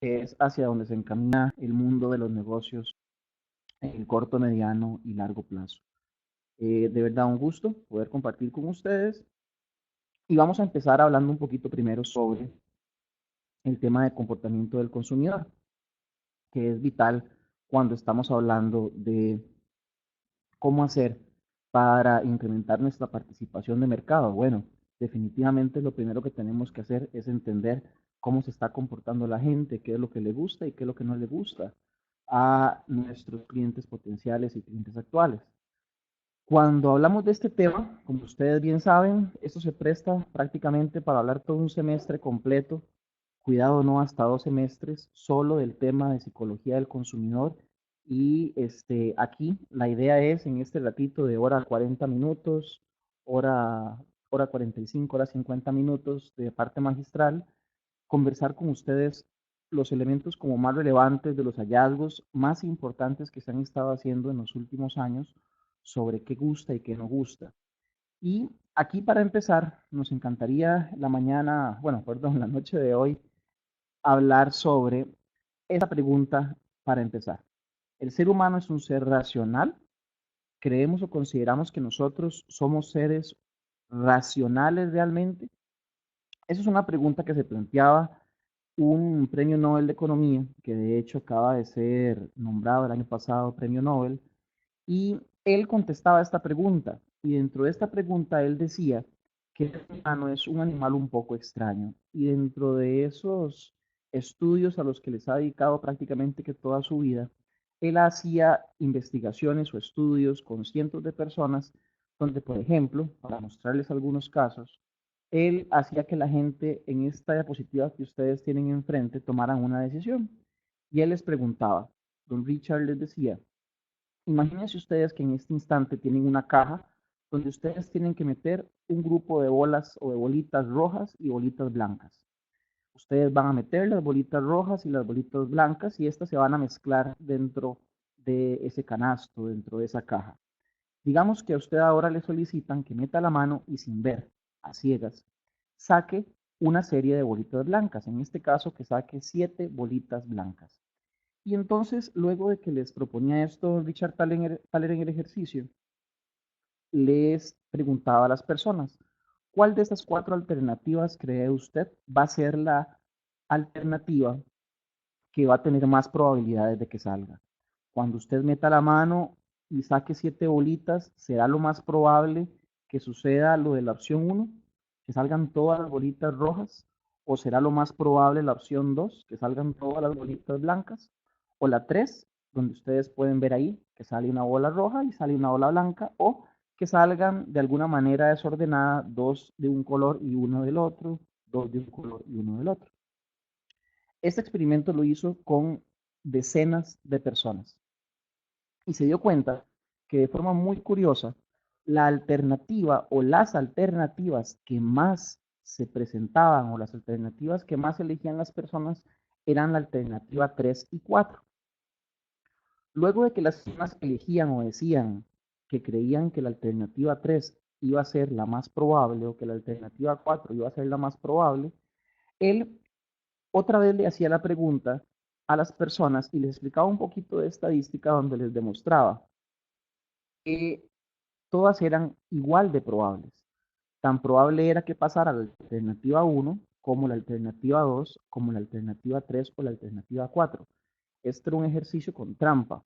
que es hacia donde se encamina el mundo de los negocios en el corto, mediano y largo plazo. De verdad, un gusto poder compartir con ustedes y vamos a empezar hablando un poquito primero sobre el tema de comportamiento del consumidor, que es vital cuando estamos hablando de cómo hacer para incrementar nuestra participación de mercado. Bueno, definitivamente lo primero que tenemos que hacer es entender cómo se está comportando la gente, qué es lo que le gusta y qué es lo que no le gusta a nuestros clientes potenciales y clientes actuales. Cuando hablamos de este tema, como ustedes bien saben, esto se presta prácticamente para hablar todo un semestre completo, cuidado no hasta 2 semestres, solo del tema de psicología del consumidor. Y aquí la idea es en este ratito de hora 40 minutos, hora, hora 45, hora 50 minutos de parte magistral, conversar con ustedes los elementos como más relevantes de los hallazgos más importantes que se han estado haciendo en los últimos años sobre qué gusta y qué no gusta. Y aquí para empezar, nos encantaría la mañana, bueno, perdón, la noche de hoy, hablar sobre esta pregunta para empezar. ¿El ser humano es un ser racional? ¿Creemos o consideramos que nosotros somos seres racionales realmente? Esa es una pregunta que se planteaba un premio Nobel de Economía, que de hecho acaba de ser nombrado el año pasado premio Nobel, y él contestaba esta pregunta, y dentro de esta pregunta él decía que el humano es un animal un poco extraño, y dentro de esos estudios a los que les ha dedicado prácticamente que toda su vida, él hacía investigaciones o estudios con cientos de personas, donde, por ejemplo, para mostrarles algunos casos, él hacía que la gente en esta diapositiva que ustedes tienen enfrente tomaran una decisión. Y él les preguntaba, don Richard les decía, imagínense ustedes que en este instante tienen una caja donde ustedes tienen que meter un grupo de bolas o de bolitas rojas y bolitas blancas. Ustedes van a meter las bolitas rojas y las bolitas blancas y estas se van a mezclar dentro de ese canasto, dentro de esa caja. Digamos que a usted ahora le solicitan que meta la mano y sin ver, a ciegas, saque una serie de bolitas blancas. En este caso, que saque 7 bolitas blancas. Y entonces, luego de que les proponía esto Richard Thaler en el ejercicio, les preguntaba a las personas, ¿cuál de estas 4 alternativas cree usted va a ser la alternativa que va a tener más probabilidades de que salga? Cuando usted meta la mano y saque 7 bolitas, ¿será lo más probable que suceda lo de la opción 1, que salgan todas las bolitas rojas? ¿O será lo más probable la opción 2, que salgan todas las bolitas blancas? ¿O la 3, donde ustedes pueden ver ahí que sale una bola roja y sale una bola blanca? ¿O que salgan de alguna manera desordenada, 2 de un color y uno del otro, 2 de un color y uno del otro? Este experimento lo hizo con decenas de personas y se dio cuenta que de forma muy curiosa, la alternativa o las alternativas que más se presentaban o las alternativas que más elegían las personas eran la alternativa 3 y 4. Luego de que las personas elegían o decían que creían que la alternativa 3 iba a ser la más probable o que la alternativa 4 iba a ser la más probable, él otra vez le hacía la pregunta a las personas y les explicaba un poquito de estadística donde les demostraba que todas eran igual de probables. Tan probable era que pasara la alternativa 1 como la alternativa 2, como la alternativa 3 o la alternativa 4. Este era un ejercicio con trampa.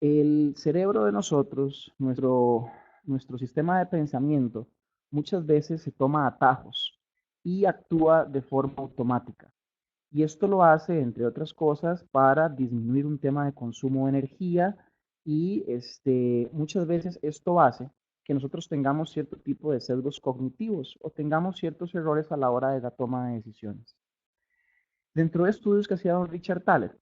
El cerebro de nosotros, nuestro sistema de pensamiento, muchas veces se toma atajos y actúa de forma automática. Y esto lo hace, entre otras cosas, para disminuir un tema de consumo de energía y muchas veces esto hace que nosotros tengamos cierto tipo de sesgos cognitivos o tengamos ciertos errores a la hora de la toma de decisiones. Dentro de estudios que hacía don Richard Thaler,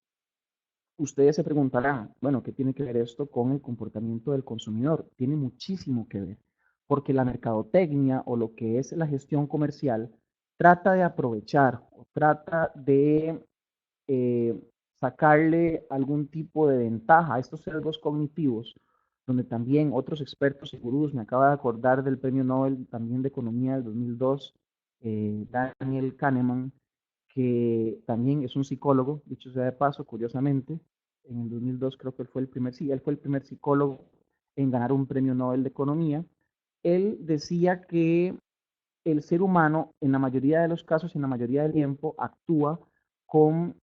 ustedes se preguntarán, bueno, ¿qué tiene que ver esto con el comportamiento del consumidor? Tiene muchísimo que ver, porque la mercadotecnia o lo que es la gestión comercial trata de aprovechar o trata de eh, sacarle algún tipo de ventaja a estos sesgos cognitivos, donde también otros expertos y gurús, me acaba de acordar del premio Nobel también de Economía del 2002, Daniel Kahneman, que también es un psicólogo, dicho sea de paso, curiosamente, en el 2002 creo que él fue el primer, sí, él fue el primer psicólogo en ganar un premio Nobel de Economía. Él decía que el ser humano, en la mayoría de los casos y en la mayoría del tiempo, actúa con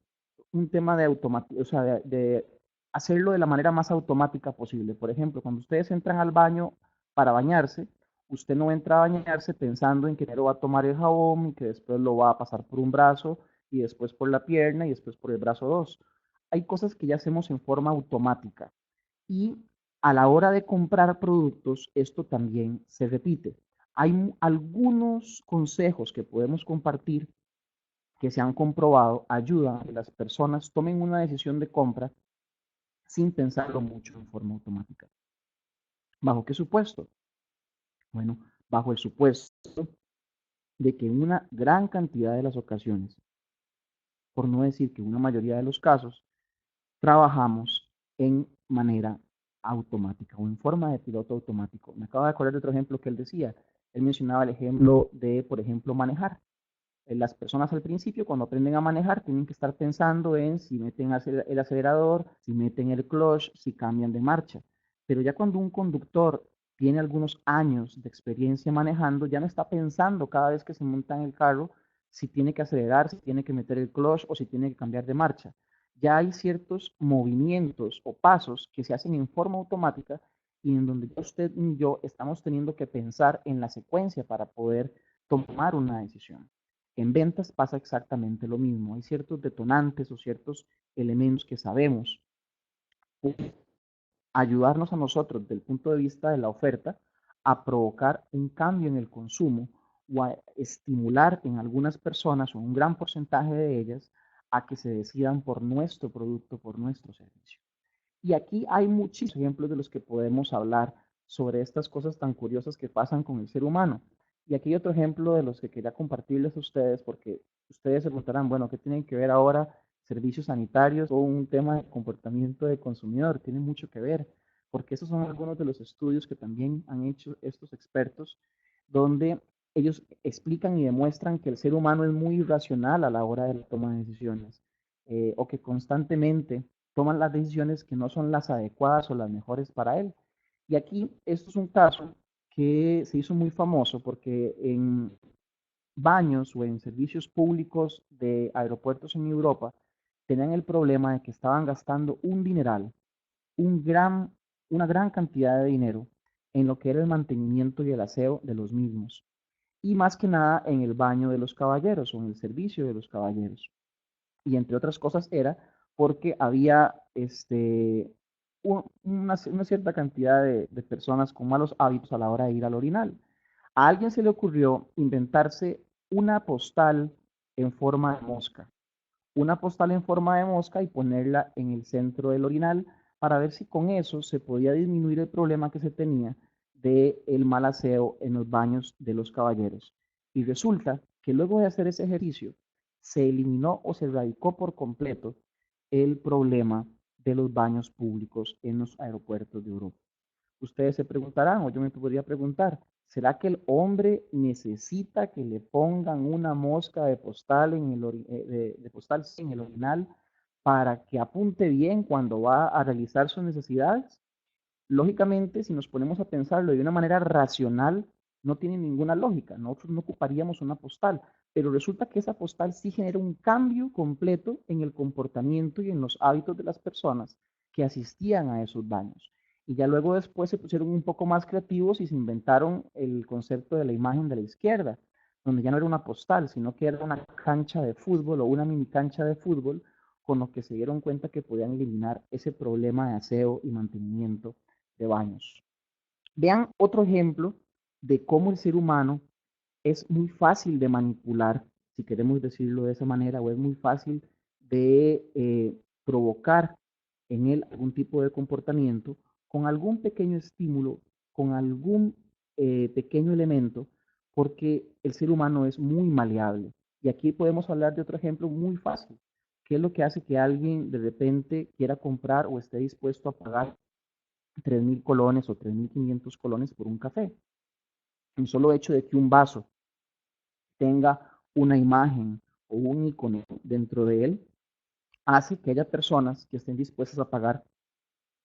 un tema de automático, o sea, de hacerlo de la manera más automática posible. Por ejemplo, cuando ustedes entran al baño para bañarse, usted no entra a bañarse pensando en que primero va a tomar el jabón y que después lo va a pasar por un brazo y después por la pierna y después por el brazo 2. Hay cosas que ya hacemos en forma automática y a la hora de comprar productos, esto también se repite. Hay algunos consejos que podemos compartir que se han comprobado ayudan a que las personas tomen una decisión de compra sin pensarlo mucho en forma automática. ¿Bajo qué supuesto? Bueno, bajo el supuesto de que en una gran cantidad de las ocasiones, por no decir que una mayoría de los casos, trabajamos en manera automática o en forma de piloto automático. Me acabo de acordar de otro ejemplo que él decía. Él mencionaba el ejemplo de, por ejemplo, manejar. Las personas al principio, cuando aprenden a manejar, tienen que estar pensando en si meten el acelerador, si meten el clutch, si cambian de marcha. Pero ya cuando un conductor tiene algunos años de experiencia manejando, ya no está pensando cada vez que se monta en el carro si tiene que acelerar, si tiene que meter el clutch o si tiene que cambiar de marcha. Ya hay ciertos movimientos o pasos que se hacen en forma automática y en donde usted y yo estamos teniendo que pensar en la secuencia para poder tomar una decisión. En ventas pasa exactamente lo mismo. Hay ciertos detonantes o ciertos elementos que sabemos ayudarnos a nosotros desde el punto de vista de la oferta a provocar un cambio en el consumo o a estimular en algunas personas o un gran porcentaje de ellas a que se decidan por nuestro producto, por nuestro servicio. Y aquí hay muchísimos ejemplos de los que podemos hablar sobre estas cosas tan curiosas que pasan con el ser humano. Y aquí hay otro ejemplo de los que quería compartirles a ustedes, porque ustedes se preguntarán, bueno, ¿qué tienen que ver ahora servicios sanitarios o un tema de comportamiento de consumidor? Tiene mucho que ver, porque esos son algunos de los estudios que también han hecho estos expertos, donde ellos explican y demuestran que el ser humano es muy irracional a la hora de la toma de decisiones, o que constantemente toman las decisiones que no son las adecuadas o las mejores para él. Y aquí esto es un caso que se hizo muy famoso porque en baños o en servicios públicos de aeropuertos en Europa tenían el problema de que estaban gastando un dineral, un gran, una gran cantidad de dinero en lo que era el mantenimiento y el aseo de los mismos. Y más que nada en el baño de los caballeros o en el servicio de los caballeros. Y entre otras cosas era porque había una cierta cantidad de personas con malos hábitos a la hora de ir al orinal. A alguien se le ocurrió inventarse una postal en forma de mosca, una postal en forma de mosca y ponerla en el centro del orinal para ver si con eso se podía disminuir el problema que se tenía de el mal aseo en los baños de los caballeros. Y resulta que luego de hacer ese ejercicio, se eliminó o se erradicó por completo el problema de los baños públicos en los aeropuertos de Europa. Ustedes se preguntarán, o yo me podría preguntar, ¿será que el hombre necesita que le pongan una mosca de postal de postal en el orinal para que apunte bien cuando va a realizar sus necesidades? Lógicamente, si nos ponemos a pensarlo de una manera racional, no tiene ninguna lógica. Nosotros no ocuparíamos una postal, pero resulta que esa postal sí genera un cambio completo en el comportamiento y en los hábitos de las personas que asistían a esos baños. Y ya luego después se pusieron un poco más creativos y se inventaron el concepto de la imagen de la izquierda, donde ya no era una postal, sino que era una cancha de fútbol o una mini cancha de fútbol, con lo que se dieron cuenta que podían eliminar ese problema de aseo y mantenimiento de baños. Vean otro ejemplo de cómo el ser humano es muy fácil de manipular, si queremos decirlo de esa manera, o es muy fácil de provocar en él algún tipo de comportamiento con algún pequeño estímulo, con algún pequeño elemento, porque el ser humano es muy maleable. Y aquí podemos hablar de otro ejemplo muy fácil. ¿Qué es lo que hace que alguien de repente quiera comprar o esté dispuesto a pagar 3.000 colones o 3.500 colones por un café? El solo hecho de que un vaso tenga una imagen o un icono dentro de él hace que haya personas que estén dispuestas a pagar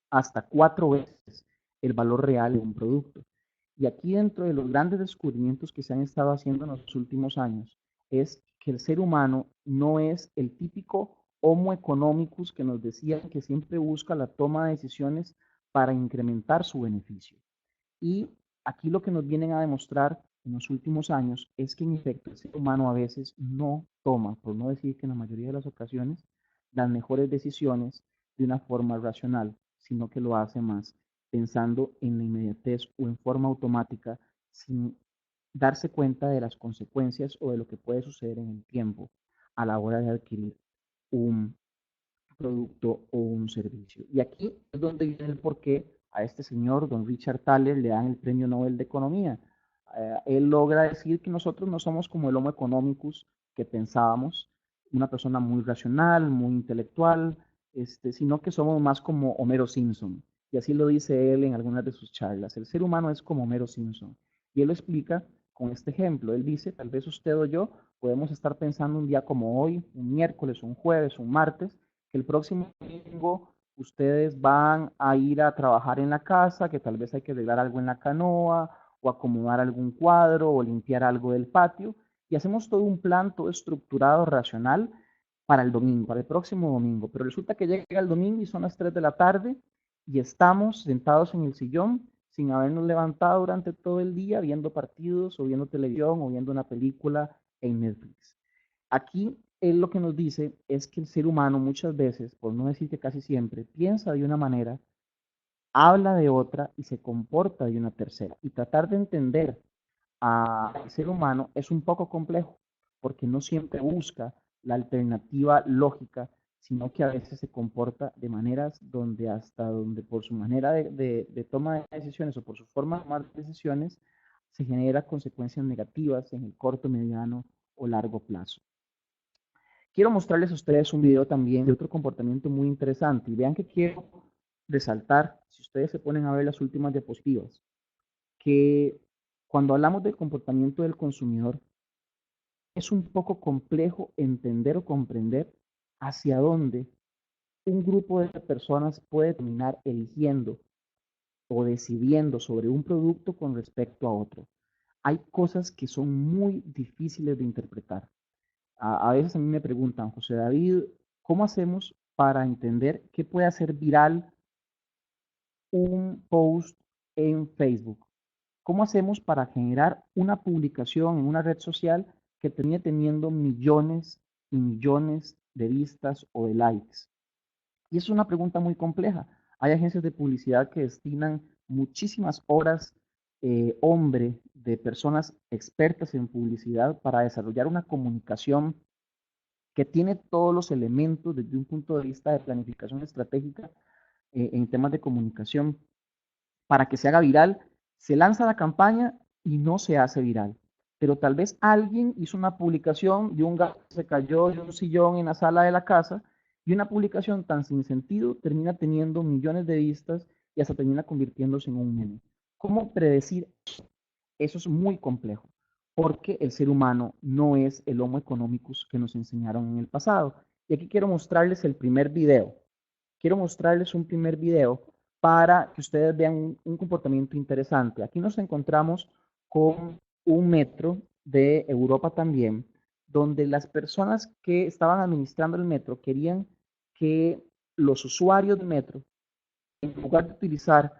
hasta 4 veces el valor real de un producto. Y aquí dentro de los grandes descubrimientos que se han estado haciendo en los últimos años es que el ser humano no es el típico Homo economicus que nos decían que siempre busca la toma de decisiones para incrementar su beneficio. Y aquí lo que nos vienen a demostrar en los últimos años es que en efecto el ser humano a veces no toma, por no decir que en la mayoría de las ocasiones, las mejores decisiones de una forma racional, sino que lo hace más pensando en la inmediatez o en forma automática sin darse cuenta de las consecuencias o de lo que puede suceder en el tiempo a la hora de adquirir un producto o un servicio. Y aquí es donde viene el porqué a este señor, don Richard Thaler, le dan el Premio Nobel de Economía. Él logra decir que nosotros no somos como el Homo economicus que pensábamos, una persona muy racional, muy intelectual, sino que somos más como Homero Simpson. Y así lo dice él en algunas de sus charlas. El ser humano es como Homero Simpson. Y él lo explica con este ejemplo. Él dice, tal vez usted o yo podemos estar pensando un día como hoy, un miércoles, un jueves, un martes, que el próximo domingo ustedes van a ir a trabajar en la casa, que tal vez hay que arreglar algo en la canoa, o acomodar algún cuadro, o limpiar algo del patio, y hacemos todo un plan, todo estructurado, racional, para el domingo, para el próximo domingo. Pero resulta que llega el domingo y son las 3 de la tarde, y estamos sentados en el sillón, sin habernos levantado durante todo el día, viendo partidos, o viendo televisión, o viendo una película en Netflix. Aquí él lo que nos dice es que el ser humano muchas veces, por no decir que casi siempre, piensa de una manera, habla de otra y se comporta de una tercera. Y tratar de entender al ser humano es un poco complejo, porque no siempre busca la alternativa lógica, sino que a veces se comporta de maneras donde hasta donde por su manera de toma de decisiones o por su forma de tomar decisiones, se genera consecuencias negativas en el corto, mediano o largo plazo. Quiero mostrarles a ustedes un video también de otro comportamiento muy interesante y vean que quiero resaltar, si ustedes se ponen a ver las últimas diapositivas, que cuando hablamos del comportamiento del consumidor, es un poco complejo entender o comprender hacia dónde un grupo de personas puede terminar eligiendo o decidiendo sobre un producto con respecto a otro. Hay cosas que son muy difíciles de interpretar. A veces a mí me preguntan, José David, ¿cómo hacemos para entender qué puede hacer viral un post en Facebook? ¿Cómo hacemos para generar una publicación en una red social que termine teniendo millones y millones de vistas o de likes? Y es una pregunta muy compleja. Hay agencias de publicidad que destinan muchísimas horas, hombre, de personas expertas en publicidad para desarrollar una comunicación que tiene todos los elementos desde un punto de vista de planificación estratégica en temas de comunicación para que se haga viral. Se lanza la campaña y no se hace viral. Pero tal vez alguien hizo una publicación de un gato que se cayó de un sillón en la sala de la casa y una publicación tan sin sentido termina teniendo millones de vistas y hasta termina convirtiéndose en un meme. ¿Cómo predecir eso? Eso es muy complejo, porque el ser humano no es el Homo economicus que nos enseñaron en el pasado. Y aquí quiero mostrarles el primer video. Quiero mostrarles un primer video para que ustedes vean un comportamiento interesante. Aquí nos encontramos con un metro de Europa también, donde las personas que estaban administrando el metro querían que los usuarios del metro, en lugar de utilizar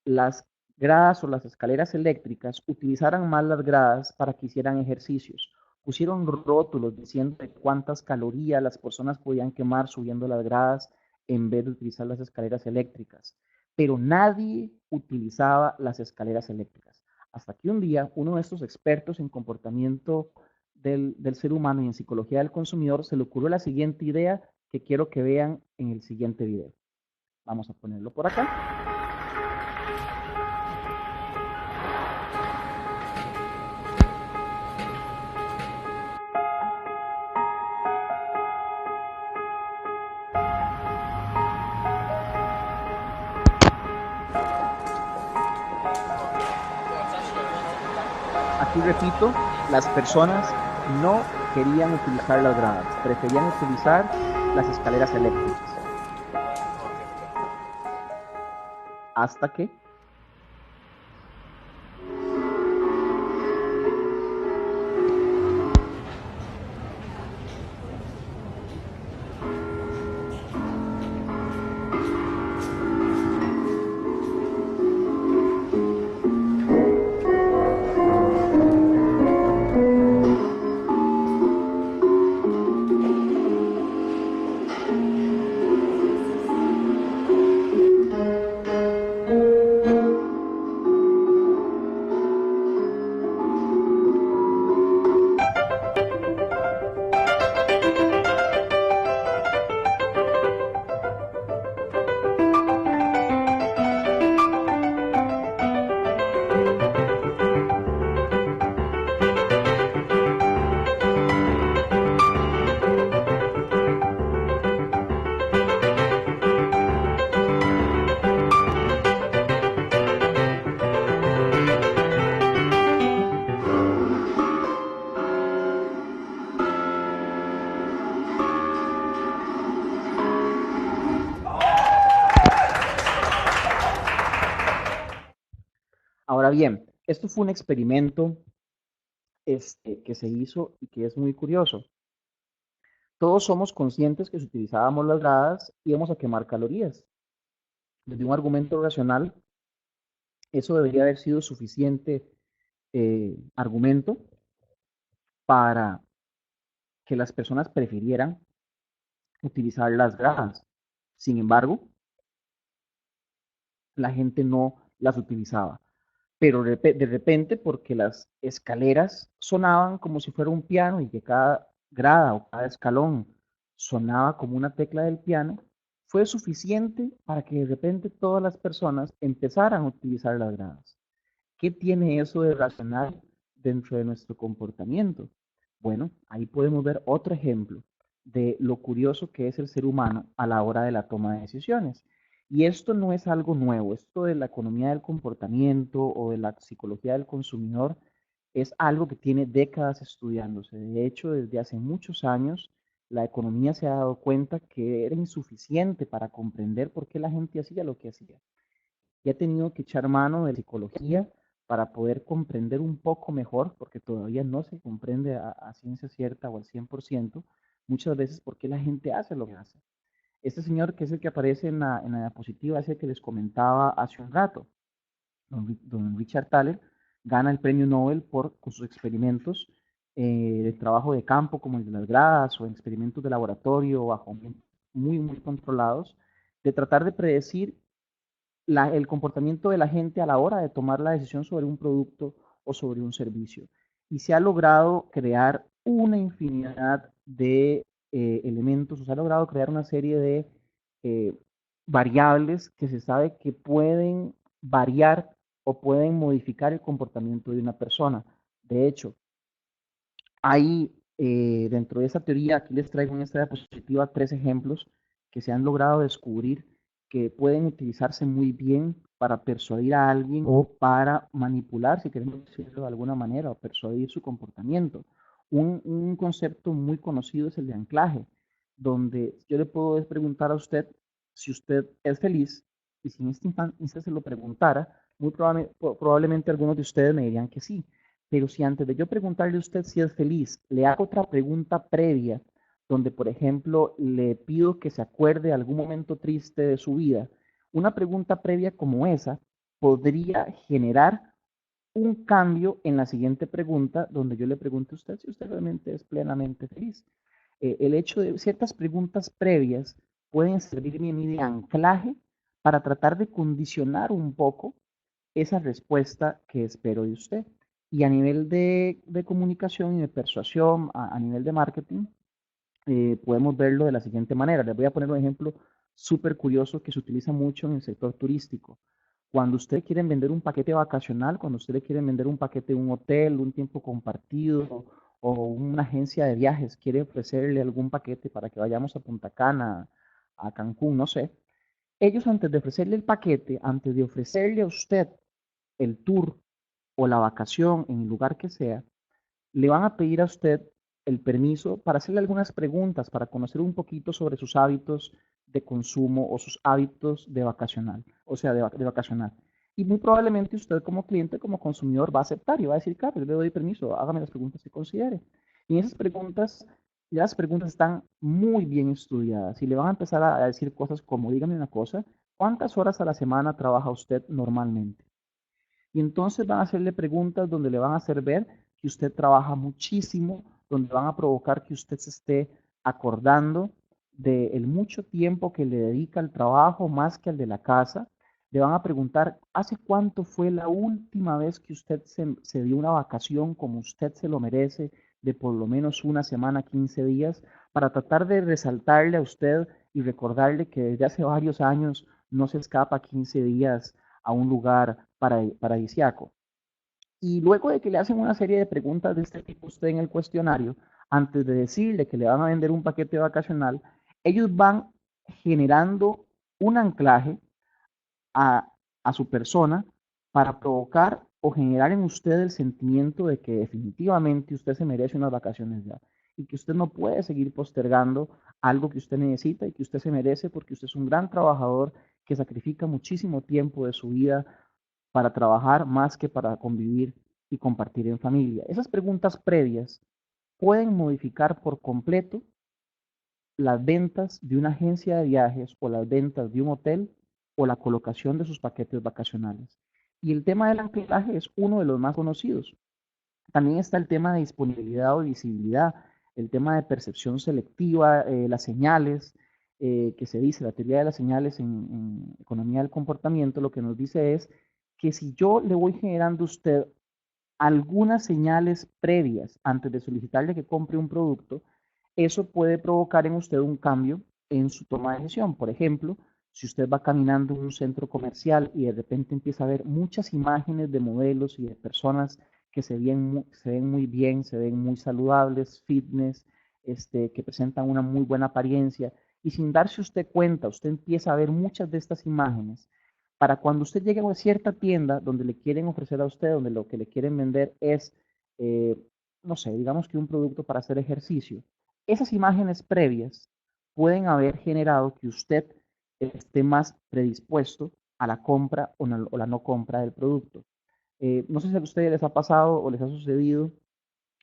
las gradas o las escaleras eléctricas, utilizaran más las gradas para que hicieran ejercicios. Pusieron rótulos diciendo de cuántas calorías las personas podían quemar subiendo las gradas en vez de utilizar las escaleras eléctricas. Pero nadie utilizaba las escaleras eléctricas. Hasta que un día uno de estos expertos en comportamiento del ser humano y en psicología del consumidor se le ocurrió la siguiente idea que quiero que vean en el siguiente video. Vamos a ponerlo por acá. Aquí repito, las personas no querían utilizar las gradas, preferían utilizar las escaleras eléctricas. Hasta que ahora bien, esto fue un experimento que se hizo y que es muy curioso. Todos somos conscientes que si utilizábamos las gradas íbamos a quemar calorías. Desde un argumento racional, eso debería haber sido suficiente argumento para que las personas prefirieran utilizar las gradas. Sin embargo, la gente no las utilizaba. Pero de repente, porque las escaleras sonaban como si fuera un piano y que cada grada o cada escalón sonaba como una tecla del piano, fue suficiente para que de repente todas las personas empezaran a utilizar las gradas. ¿Qué tiene eso de racional dentro de nuestro comportamiento? Bueno, ahí podemos ver otro ejemplo de lo curioso que es el ser humano a la hora de la toma de decisiones. Y esto no es algo nuevo, esto de la economía del comportamiento o de la psicología del consumidor es algo que tiene décadas estudiándose. De hecho, desde hace muchos años, la economía se ha dado cuenta que era insuficiente para comprender por qué la gente hacía lo que hacía y ha tenido que echar mano de psicología para poder comprender un poco mejor, porque todavía no se comprende a ciencia cierta o al 100%, muchas veces por qué la gente hace lo que hace. Este señor, que es el que aparece en la diapositiva, es el que les comentaba hace un rato. Don Richard Thaler gana el premio Nobel por sus experimentos de trabajo de campo, como el de las gradas, o experimentos de laboratorio bajo muy, muy controlados, de tratar de predecir el comportamiento de la gente a la hora de tomar la decisión sobre un producto o sobre un servicio. Y se ha logrado crear una infinidad de elementos, o se ha logrado crear una serie de eh, variables que se sabe que pueden variar o pueden modificar el comportamiento de una persona. De hecho, hay dentro de esa teoría, aquí les traigo en esta diapositiva 3 ejemplos que se han logrado descubrir que pueden utilizarse muy bien para persuadir a alguien o para manipular, si queremos decirlo de alguna manera, o persuadir su comportamiento. Un concepto muy conocido es el de anclaje, donde yo le puedo preguntar a usted si usted es feliz, y si en este instante se lo preguntara, muy probablemente algunos de ustedes me dirían que sí. Pero si antes de yo preguntarle a usted si es feliz, le hago otra pregunta previa, donde por ejemplo le pido que se acuerde de algún momento triste de su vida, una pregunta previa como esa podría generar un cambio en la siguiente pregunta, donde yo le pregunto a usted si usted realmente es plenamente feliz. El hecho de ciertas preguntas previas pueden servirme a mí de anclaje para tratar de condicionar un poco esa respuesta que espero de usted. Y a nivel de comunicación y de persuasión, a nivel de marketing, podemos verlo de la siguiente manera. Les voy a poner un ejemplo súper curioso que se utiliza mucho en el sector turístico. Cuando usted quiere vender un paquete vacacional, cuando usted le quiere vender un paquete de un hotel, un tiempo compartido o una agencia de viajes quiere ofrecerle algún paquete para que vayamos a Punta Cana, a Cancún, no sé. Ellos antes de ofrecerle el paquete, antes de ofrecerle a usted el tour o la vacación en el lugar que sea, le van a pedir a usted el permiso para hacerle algunas preguntas, para conocer un poquito sobre sus hábitos de consumo o sus hábitos de vacacional, o sea, de vacacionar. Y muy probablemente usted como cliente, como consumidor, va a aceptar y va a decir, claro, yo le doy permiso, hágame las preguntas que considere. Y en esas preguntas, las preguntas están muy bien estudiadas y le van a empezar a decir cosas como, dígame una cosa, ¿cuántas horas a la semana trabaja usted normalmente? Y entonces van a hacerle preguntas donde le van a hacer ver que usted trabaja muchísimo, donde van a provocar que usted se esté acordando del mucho tiempo que le dedica al trabajo más que al de la casa. Le van a preguntar, ¿hace cuánto fue la última vez que usted se dio una vacación como usted se lo merece, de por lo menos una semana, 15 días, para tratar de resaltarle a usted y recordarle que desde hace varios años no se escapa 15 días a un lugar paradisiaco? Y luego de que le hacen una serie de preguntas de este tipo a usted en el cuestionario, antes de decirle que le van a vender un paquete vacacional, ellos van generando un anclaje a, a su persona para provocar o generar en usted el sentimiento de que definitivamente usted se merece unas vacaciones ya y que usted no puede seguir postergando algo que usted necesita y que usted se merece porque usted es un gran trabajador que sacrifica muchísimo tiempo de su vida para trabajar más que para convivir y compartir en familia. Esas preguntas previas pueden modificar por completo las ventas de una agencia de viajes o las ventas de un hotel o la colocación de sus paquetes vacacionales. Y el tema del anclaje es uno de los más conocidos. También está el tema de disponibilidad o visibilidad, el tema de percepción selectiva, las señales, que se dice, la teoría de las señales en economía del comportamiento, lo que nos dice es que si yo le voy generando a usted algunas señales previas antes de solicitarle que compre un producto, eso puede provocar en usted un cambio en su toma de decisión. Por ejemplo, si usted va caminando en un centro comercial y de repente empieza a ver muchas imágenes de modelos y de personas que se ven muy bien, se ven muy saludables, fitness, que presentan una muy buena apariencia, y sin darse usted cuenta, usted empieza a ver muchas de estas imágenes para cuando usted llegue a una cierta tienda donde le quieren ofrecer a usted, donde lo que le quieren vender es, eh, no sé, digamos que un producto para hacer ejercicio. Esas imágenes previas pueden haber generado que usted esté más predispuesto a la compra o la no compra del producto. No sé si a ustedes les ha pasado o les ha sucedido,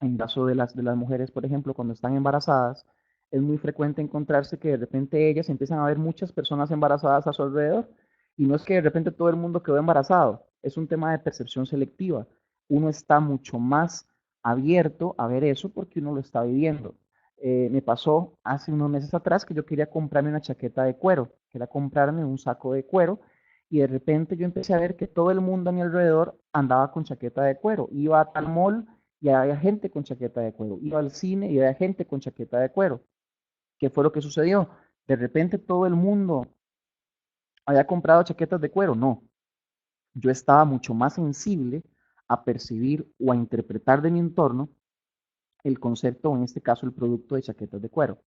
en caso de las mujeres, por ejemplo, cuando están embarazadas, es muy frecuente encontrarse que de repente ellas empiezan a ver muchas personas embarazadas a su alrededor. Y no es que de repente todo el mundo quedó embarazado, es un tema de percepción selectiva. Uno está mucho más abierto a ver eso porque uno lo está viviendo. Me pasó hace unos meses atrás que yo quería comprarme una chaqueta de cuero, quería comprarme un saco de cuero, y de repente yo empecé a ver que todo el mundo a mi alrededor andaba con chaqueta de cuero. Iba a tal mall y había gente con chaqueta de cuero. Iba al cine y había gente con chaqueta de cuero. ¿Qué fue lo que sucedió? De repente todo el mundo había comprado chaquetas de cuero. No, yo estaba mucho más sensible a percibir o a interpretar de mi entorno el concepto, o en este caso el producto de chaquetas de cuero.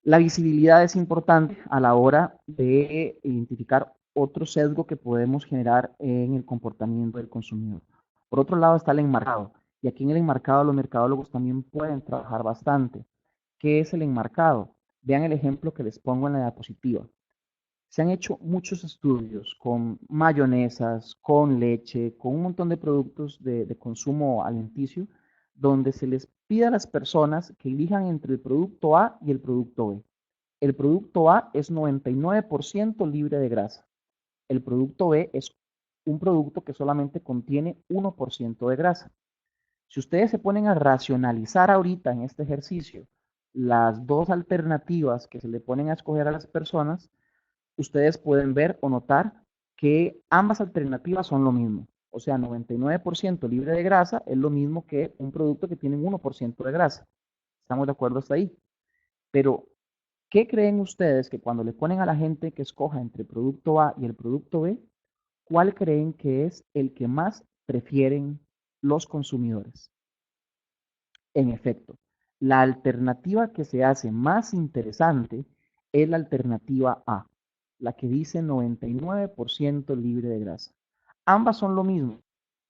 La visibilidad es importante a la hora de identificar otro sesgo que podemos generar en el comportamiento del consumidor. Por otro lado está el enmarcado, y aquí en el enmarcado los mercadólogos también pueden trabajar bastante. ¿Qué es el enmarcado? Vean el ejemplo que les pongo en la diapositiva. Se han hecho muchos estudios con mayonesas, con leche, con un montón de productos de consumo alimenticio, donde se les pide a las personas que elijan entre el producto A y el producto B. El producto A es 99% libre de grasa. El producto B es un producto que solamente contiene 1% de grasa. Si ustedes se ponen a racionalizar ahorita en este ejercicio las dos alternativas que se le ponen a escoger a las personas, ustedes pueden ver o notar que ambas alternativas son lo mismo. O sea, 99% libre de grasa es lo mismo que un producto que tiene 1% de grasa. ¿Estamos de acuerdo hasta ahí? Pero, ¿qué creen ustedes que cuando le ponen a la gente que escoja entre el producto A y el producto B, cuál creen que es el que más prefieren los consumidores? En efecto, la alternativa que se hace más interesante es la alternativa A, la que dice 99% libre de grasa. Ambas son lo mismo,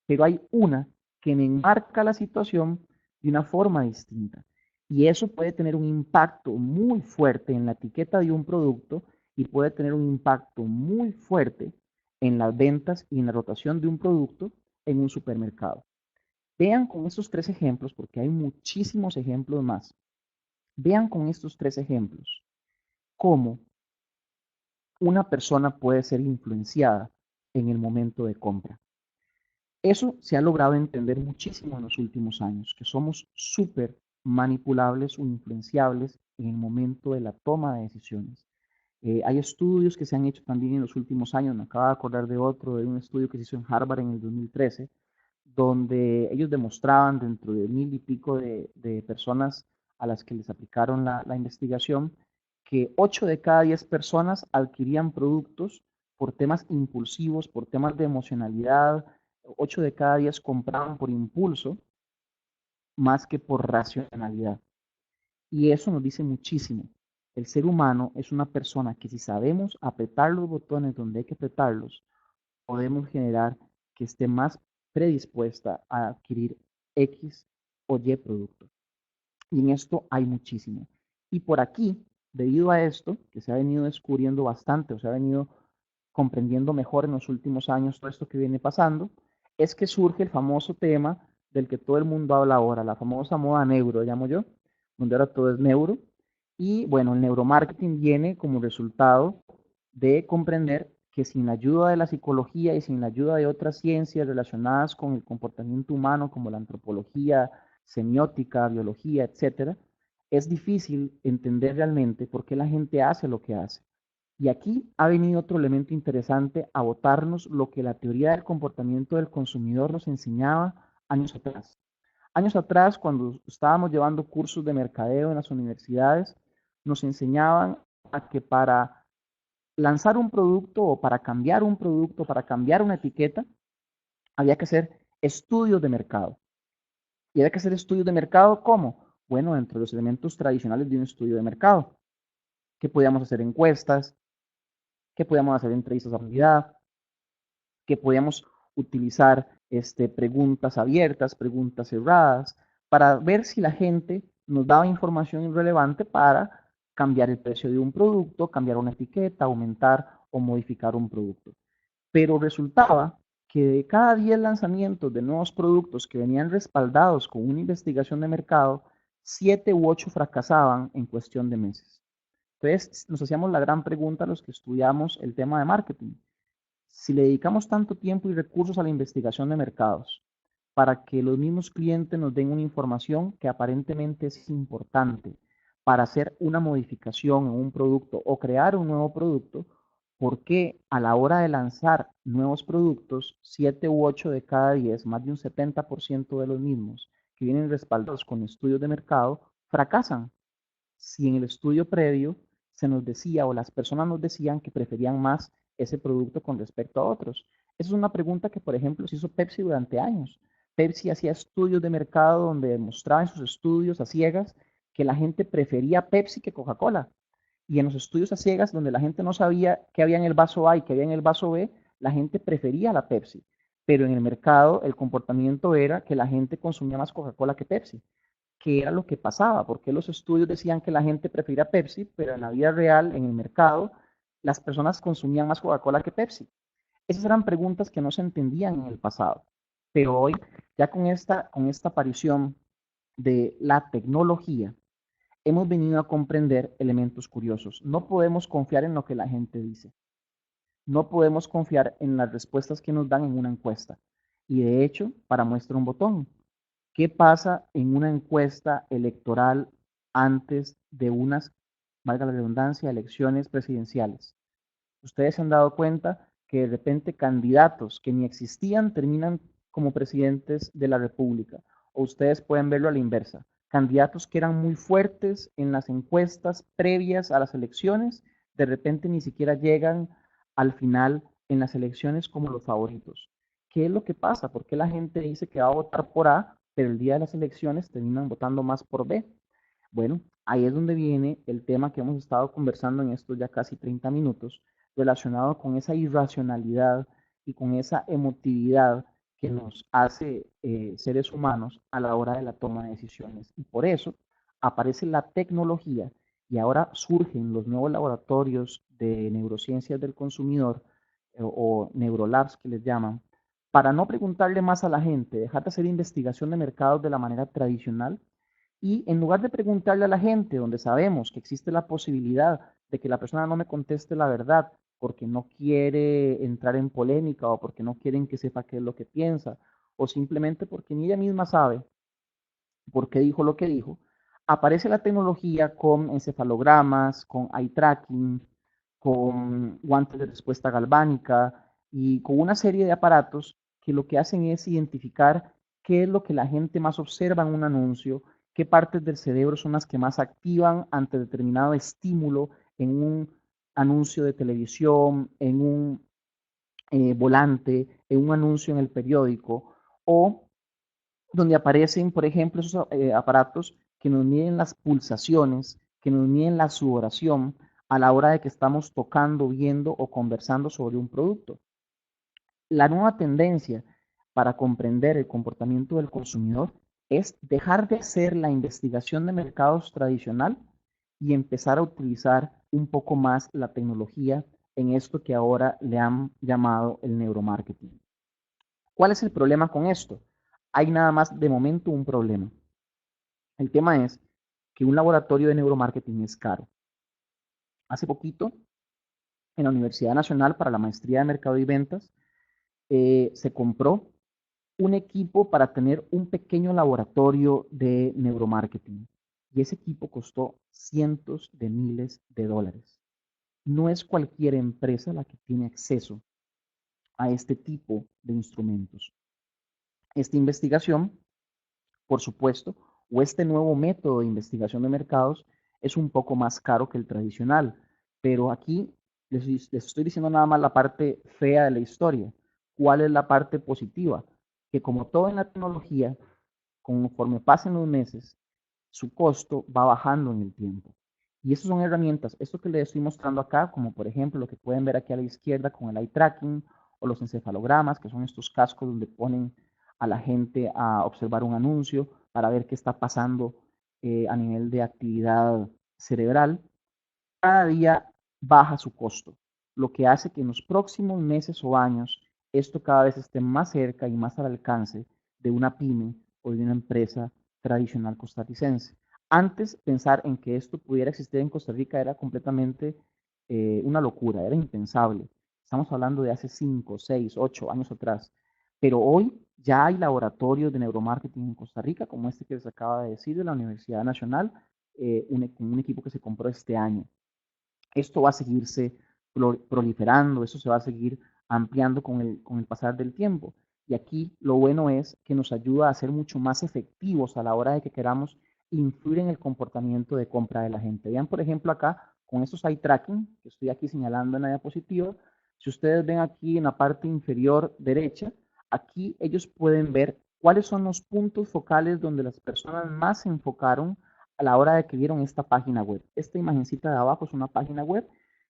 pero hay una que me enmarca la situación de una forma distinta. Y eso puede tener un impacto muy fuerte en la etiqueta de un producto y puede tener un impacto muy fuerte en las ventas y en la rotación de un producto en un supermercado. Vean con estos tres ejemplos, porque hay muchísimos ejemplos más. Vean con estos tres ejemplos cómo una persona puede ser influenciada en el momento de compra. Eso se ha logrado entender muchísimo en los últimos años, que somos súper manipulables o influenciables en el momento de la toma de decisiones. Hay estudios que se han hecho también en los últimos años, me acabo de acordar de otro, de un estudio que se hizo en Harvard en el 2013, donde ellos demostraban dentro de 1000 y pico de personas a las que les aplicaron la investigación, que 8 de cada 10 personas adquirían productos por temas impulsivos, por temas de emocionalidad, 8 de cada 10 compraban por impulso más que por racionalidad. Y eso nos dice muchísimo. El ser humano es una persona que si sabemos apretar los botones donde hay que apretarlos, podemos generar que esté más predispuesta a adquirir X o Y producto. Y en esto hay muchísimo. Y por aquí, debido a esto, que se ha venido descubriendo bastante o se ha venido comprendiendo mejor en los últimos años todo esto que viene pasando, es que surge el famoso tema del que todo el mundo habla ahora, la famosa moda neuro, llamo yo, donde ahora todo es neuro. Y bueno, el neuromarketing viene como resultado de comprender que sin la ayuda de la psicología y sin la ayuda de otras ciencias relacionadas con el comportamiento humano, como la antropología, semiótica, biología, etcétera, es difícil entender realmente por qué la gente hace lo que hace. Y aquí ha venido otro elemento interesante a botarnos lo que la teoría del comportamiento del consumidor nos enseñaba años atrás. Años atrás, cuando estábamos llevando cursos de mercadeo en las universidades, nos enseñaban a que para lanzar un producto o para cambiar un producto, para cambiar una etiqueta, había que hacer estudios de mercado. Y había que hacer estudios de mercado, ¿cómo? Bueno, entre los elementos tradicionales de un estudio de mercado, que podíamos hacer encuestas, que podíamos hacer entrevistas a profundidad, que podíamos utilizar preguntas abiertas, preguntas cerradas, para ver si la gente nos daba información relevante para cambiar el precio de un producto, cambiar una etiqueta, aumentar o modificar un producto. Pero resultaba que de cada 10 lanzamientos de nuevos productos que venían respaldados con una investigación de mercado, 7 u 8 fracasaban en cuestión de meses. Entonces nos hacíamos la gran pregunta a los que estudiamos el tema de marketing. Si le dedicamos tanto tiempo y recursos a la investigación de mercados para que los mismos clientes nos den una información que aparentemente es importante para hacer una modificación en un producto o crear un nuevo producto, ¿por qué a la hora de lanzar nuevos productos, 7 u 8 de cada 10, más de un 70% de los mismos que vienen respaldados con estudios de mercado, fracasan? Si en el estudio previo se nos decía o las personas nos decían que preferían más ese producto con respecto a otros. Esa es una pregunta que, por ejemplo, se hizo Pepsi durante años. Pepsi hacía estudios de mercado donde demostraba en sus estudios a ciegas que la gente prefería Pepsi que Coca-Cola. Y en los estudios a ciegas donde la gente no sabía qué había en el vaso A y qué había en el vaso B, la gente prefería la Pepsi. Pero en el mercado el comportamiento era que la gente consumía más Coca-Cola que Pepsi. ¿Qué era lo que pasaba? Porque los estudios decían que la gente prefería Pepsi, pero en la vida real, en el mercado, las personas consumían más Coca-Cola que Pepsi. Esas eran preguntas que no se entendían en el pasado. Pero hoy, ya con esta aparición de la tecnología, hemos venido a comprender elementos curiosos. No podemos confiar en lo que la gente dice. No podemos confiar en las respuestas que nos dan en una encuesta. Y de hecho, para muestra un botón, ¿qué pasa en una encuesta electoral antes de unas, valga la redundancia, elecciones presidenciales? Ustedes se han dado cuenta que de repente candidatos que ni existían terminan como presidentes de la República. O ustedes pueden verlo a la inversa. Candidatos que eran muy fuertes en las encuestas previas a las elecciones, de repente ni siquiera llegan al final en las elecciones como los favoritos. ¿Qué es lo que pasa? ¿Por qué la gente dice que va a votar por A, pero el día de las elecciones terminan votando más por B? Bueno, ahí es donde viene el tema que hemos estado conversando en estos ya casi 30 minutos, relacionado con esa irracionalidad y con esa emotividad que nos hace seres humanos a la hora de la toma de decisiones. Y por eso aparece la tecnología y ahora surgen los nuevos laboratorios de neurociencias del consumidor o neurolabs que les llaman, para no preguntarle más a la gente, dejar de hacer investigación de mercados de la manera tradicional y en lugar de preguntarle a la gente, donde sabemos que existe la posibilidad de que la persona no me conteste la verdad porque no quiere entrar en polémica o porque no quieren que sepa qué es lo que piensa o simplemente porque ni ella misma sabe por qué dijo lo que dijo, aparece la tecnología con encefalogramas, con eye tracking, con guantes de respuesta galvánica y con una serie de aparatos que lo que hacen es identificar qué es lo que la gente más observa en un anuncio, qué partes del cerebro son las que más activan ante determinado estímulo en un anuncio de televisión, en un volante, en un anuncio en el periódico o donde aparecen, por ejemplo, esos aparatos que nos miden las pulsaciones, que nos miden la sudoración a la hora de que estamos tocando, viendo o conversando sobre un producto. La nueva tendencia para comprender el comportamiento del consumidor es dejar de hacer la investigación de mercados tradicional y empezar a utilizar un poco más la tecnología en esto que ahora le han llamado el neuromarketing. ¿Cuál es el problema con esto? Hay nada más de momento un problema. El tema es que un laboratorio de neuromarketing es caro. Hace poquito, en la Universidad Nacional para la Maestría de Mercado y Ventas, se compró un equipo para tener un pequeño laboratorio de neuromarketing. Y ese equipo costó cientos de miles de dólares. No es cualquier empresa la que tiene acceso a este tipo de instrumentos. Esta investigación, por supuesto, o este nuevo método de investigación de mercados es un poco más caro que el tradicional, pero aquí les estoy diciendo nada más la parte fea de la historia. ¿Cuál es la parte positiva? Que como todo en la tecnología, conforme pasen los meses, su costo va bajando en el tiempo. Y estas son herramientas, esto que les estoy mostrando acá, como por ejemplo lo que pueden ver aquí a la izquierda con el eye tracking o los encefalogramas, que son estos cascos donde ponen a la gente a observar un anuncio para ver qué está pasando a nivel de actividad cerebral, cada día baja su costo, lo que hace que en los próximos meses o años esto cada vez esté más cerca y más al alcance de una pyme o de una empresa tradicional costarricense. Antes, pensar en que esto pudiera existir en Costa Rica era completamente una locura, era impensable. Estamos hablando de hace 5, 6, 8 años atrás. Pero hoy ya hay laboratorios de neuromarketing en Costa Rica, como este que les acaba de decir de la Universidad Nacional, un equipo que se compró este año. Esto va a seguirse proliferando, eso se va a seguir ampliando con el pasar del tiempo. Y aquí lo bueno es que nos ayuda a ser mucho más efectivos a la hora de que queramos influir en el comportamiento de compra de la gente. Vean, por ejemplo, acá con estos eye tracking, que estoy aquí señalando en la diapositiva, si ustedes ven aquí en la parte inferior derecha, aquí ellos pueden ver cuáles son los puntos focales donde las personas más se enfocaron a la hora de que vieron esta página web. Esta imagencita de abajo es una página web.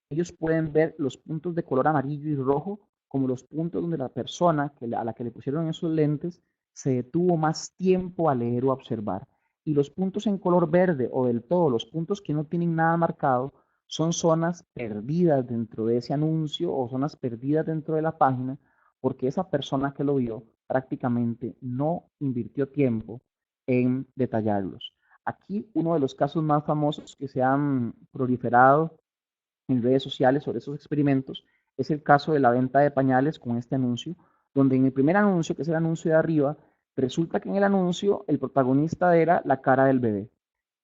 Ellos pueden ver los puntos de color amarillo y rojo como los puntos donde la persona a la que le pusieron esos lentes se detuvo más tiempo a leer o a observar. Y los puntos en color verde o del todo, los puntos que no tienen nada marcado, son zonas perdidas dentro de ese anuncio o zonas perdidas dentro de la página porque esa persona que lo vio prácticamente no invirtió tiempo en detallarlos. Aquí uno de los casos más famosos que se han proliferado en redes sociales sobre esos experimentos es el caso de la venta de pañales con este anuncio, donde en el primer anuncio, que es el anuncio de arriba, resulta que en el anuncio el protagonista era la cara del bebé.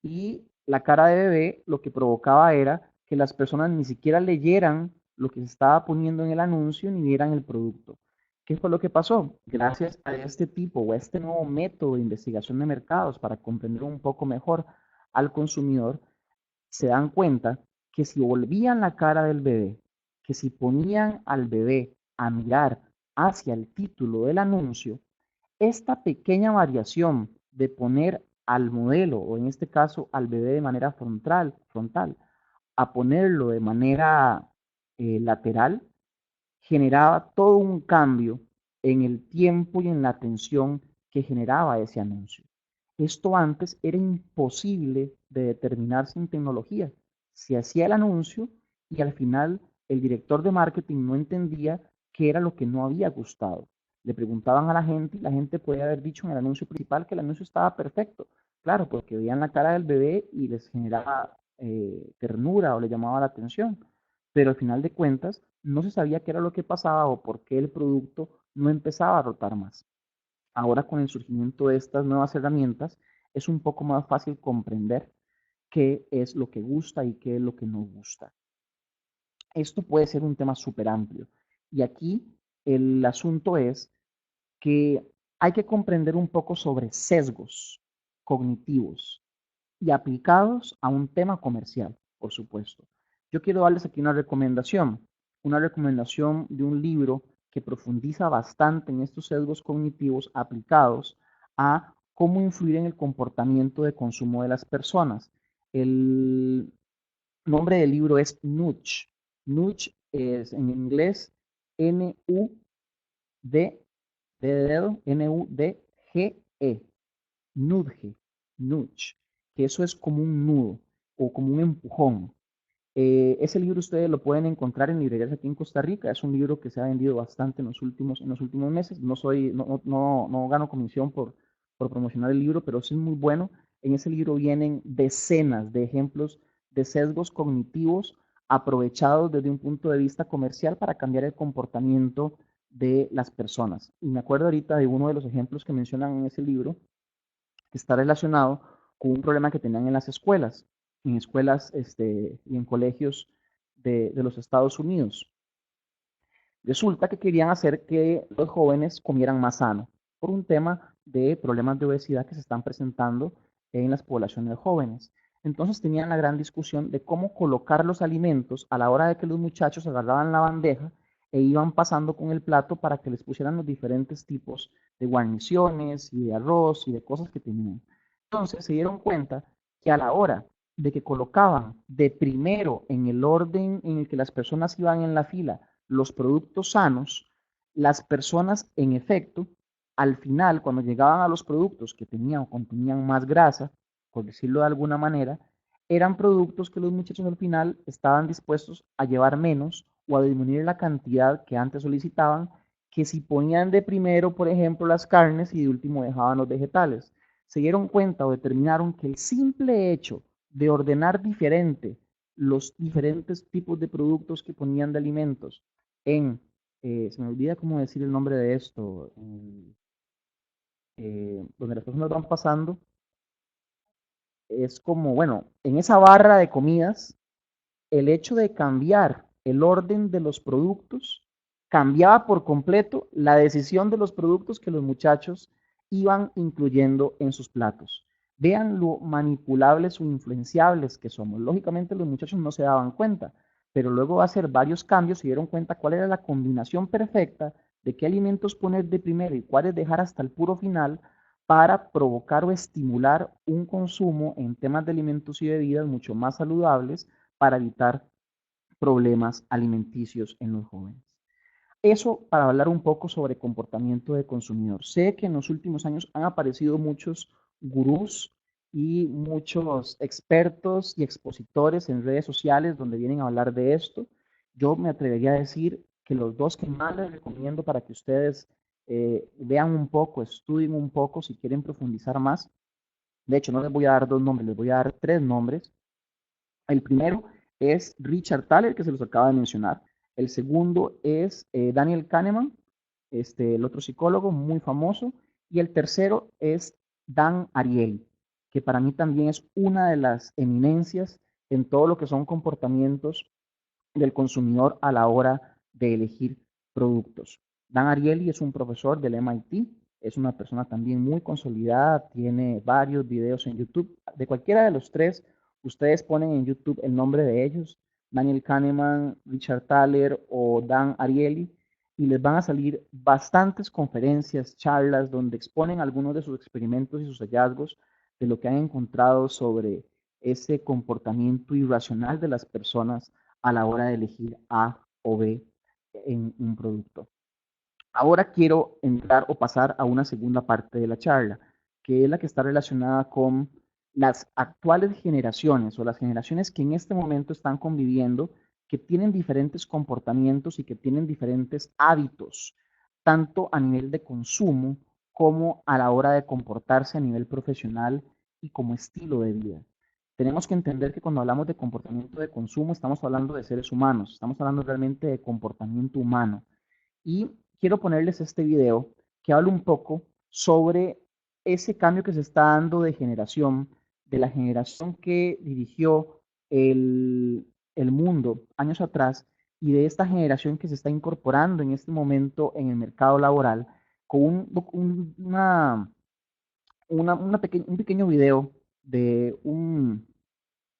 Y la cara de bebé lo que provocaba era que las personas ni siquiera leyeran lo que se estaba poniendo en el anuncio ni vieran el producto. ¿Qué fue lo que pasó? Gracias a este tipo o a este nuevo método de investigación de mercados para comprender un poco mejor al consumidor, se dan cuenta que si volvían la cara del bebé, que si ponían al bebé a mirar hacia el título del anuncio, esta pequeña variación de poner al modelo, o en este caso al bebé de manera frontal a ponerlo de manera lateral, generaba todo un cambio en el tiempo y en la atención que generaba ese anuncio. Esto antes era imposible de determinar sin tecnología. Se hacía el anuncio y al final el director de marketing no entendía qué era lo que no había gustado. Le preguntaban a la gente y la gente podía haber dicho en el anuncio principal que el anuncio estaba perfecto. Claro, porque veían la cara del bebé y les generaba ternura o le llamaba la atención. Pero al final de cuentas no se sabía qué era lo que pasaba o por qué el producto no empezaba a rotar más. Ahora con el surgimiento de estas nuevas herramientas es un poco más fácil comprender qué es lo que gusta y qué es lo que no gusta. Esto puede ser un tema súper amplio. Y aquí el asunto es que hay que comprender un poco sobre sesgos cognitivos y aplicados a un tema comercial, por supuesto. Yo quiero darles aquí una recomendación de un libro que profundiza bastante en estos sesgos cognitivos aplicados a cómo influir en el comportamiento de consumo de las personas. El nombre del libro es Nudge. Nudge es en inglés N-U-D, de dedo, N-U-D-G-E, nudge, nudge, que eso es como un nudo o como un empujón. Ese libro ustedes lo pueden encontrar en librerías aquí en Costa Rica. Es un libro que se ha vendido bastante en los últimos meses. No gano comisión por promocionar el libro, pero sí es muy bueno. En ese libro vienen decenas de ejemplos de sesgos cognitivos aprovechados desde un punto de vista comercial para cambiar el comportamiento de las personas. Y me acuerdo ahorita de uno de los ejemplos que mencionan en ese libro, que está relacionado con un problema que tenían en escuelas y en colegios de los Estados Unidos. Resulta que querían hacer que los jóvenes comieran más sano por un tema de problemas de obesidad que se están presentando en las poblaciones jóvenes. Entonces tenían la gran discusión de cómo colocar los alimentos a la hora de que los muchachos agarraban la bandeja e iban pasando con el plato para que les pusieran los diferentes tipos de guarniciones y de arroz y de cosas que tenían. Entonces se dieron cuenta que a la hora de que colocaban de primero en el orden en el que las personas iban en la fila los productos sanos, las personas en efecto, al final, cuando llegaban a los productos que tenían o contenían más grasa, por decirlo de alguna manera, eran productos que los muchachos al final estaban dispuestos a llevar menos o a disminuir la cantidad que antes solicitaban, que si ponían de primero, por ejemplo, las carnes y de último dejaban los vegetales. Se dieron cuenta o determinaron que el simple hecho de ordenar diferente los diferentes tipos de productos que ponían de alimentos en, se me olvida cómo decir el nombre de esto, donde las personas van pasando, es como, bueno, en esa barra de comidas, el hecho de cambiar el orden de los productos cambiaba por completo la decisión de los productos que los muchachos iban incluyendo en sus platos. Vean lo manipulables o influenciables que somos. Lógicamente los muchachos no se daban cuenta, pero luego de hacer varios cambios se dieron cuenta cuál era la combinación perfecta de qué alimentos poner de primero y cuáles dejar hasta el puro final para provocar o estimular un consumo en temas de alimentos y bebidas mucho más saludables para evitar problemas alimenticios en los jóvenes. Eso para hablar un poco sobre comportamiento de consumidor. Sé que en los últimos años han aparecido muchos gurús y muchos expertos y expositores en redes sociales donde vienen a hablar de esto. Yo me atrevería a decir que los dos que más les recomiendo para que ustedes vean un poco, estudien un poco si quieren profundizar más. De hecho, no les voy a dar dos nombres, les voy a dar tres nombres. El primero es Richard Thaler, que se los acaba de mencionar. El segundo es Daniel Kahneman, el otro psicólogo muy famoso. Y el tercero es Dan Ariely, que para mí también es una de las eminencias en todo lo que son comportamientos del consumidor a la hora de elegir productos. Dan Ariely es un profesor del MIT, es una persona también muy consolidada, tiene varios videos en YouTube. De cualquiera de los tres, ustedes ponen en YouTube el nombre de ellos, Daniel Kahneman, Richard Thaler o Dan Ariely, y les van a salir bastantes conferencias, charlas, donde exponen algunos de sus experimentos y sus hallazgos de lo que han encontrado sobre ese comportamiento irracional de las personas a la hora de elegir A o B en un producto. Ahora quiero entrar o pasar a una segunda parte de la charla, que es la que está relacionada con las actuales generaciones o las generaciones que en este momento están conviviendo, que tienen diferentes comportamientos y que tienen diferentes hábitos, tanto a nivel de consumo como a la hora de comportarse a nivel profesional y como estilo de vida. Tenemos que entender que cuando hablamos de comportamiento de consumo estamos hablando de seres humanos, estamos hablando realmente de comportamiento humano. Y quiero ponerles este video que habla un poco sobre ese cambio que se está dando de generación, de la generación que dirigió el mundo años atrás y de esta generación que se está incorporando en este momento en el mercado laboral con un pequeño video de un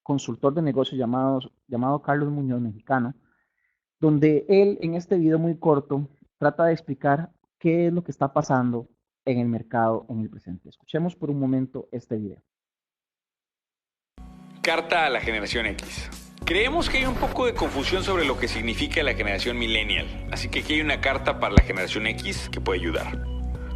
consultor de negocios llamado Carlos Muñoz, mexicano, donde él en este video muy corto trata de explicar qué es lo que está pasando en el mercado en el presente. Escuchemos por un momento este video. Carta a la generación X. Creemos que hay un poco de confusión sobre lo que significa la generación millennial, así que aquí hay una carta para la generación X que puede ayudar.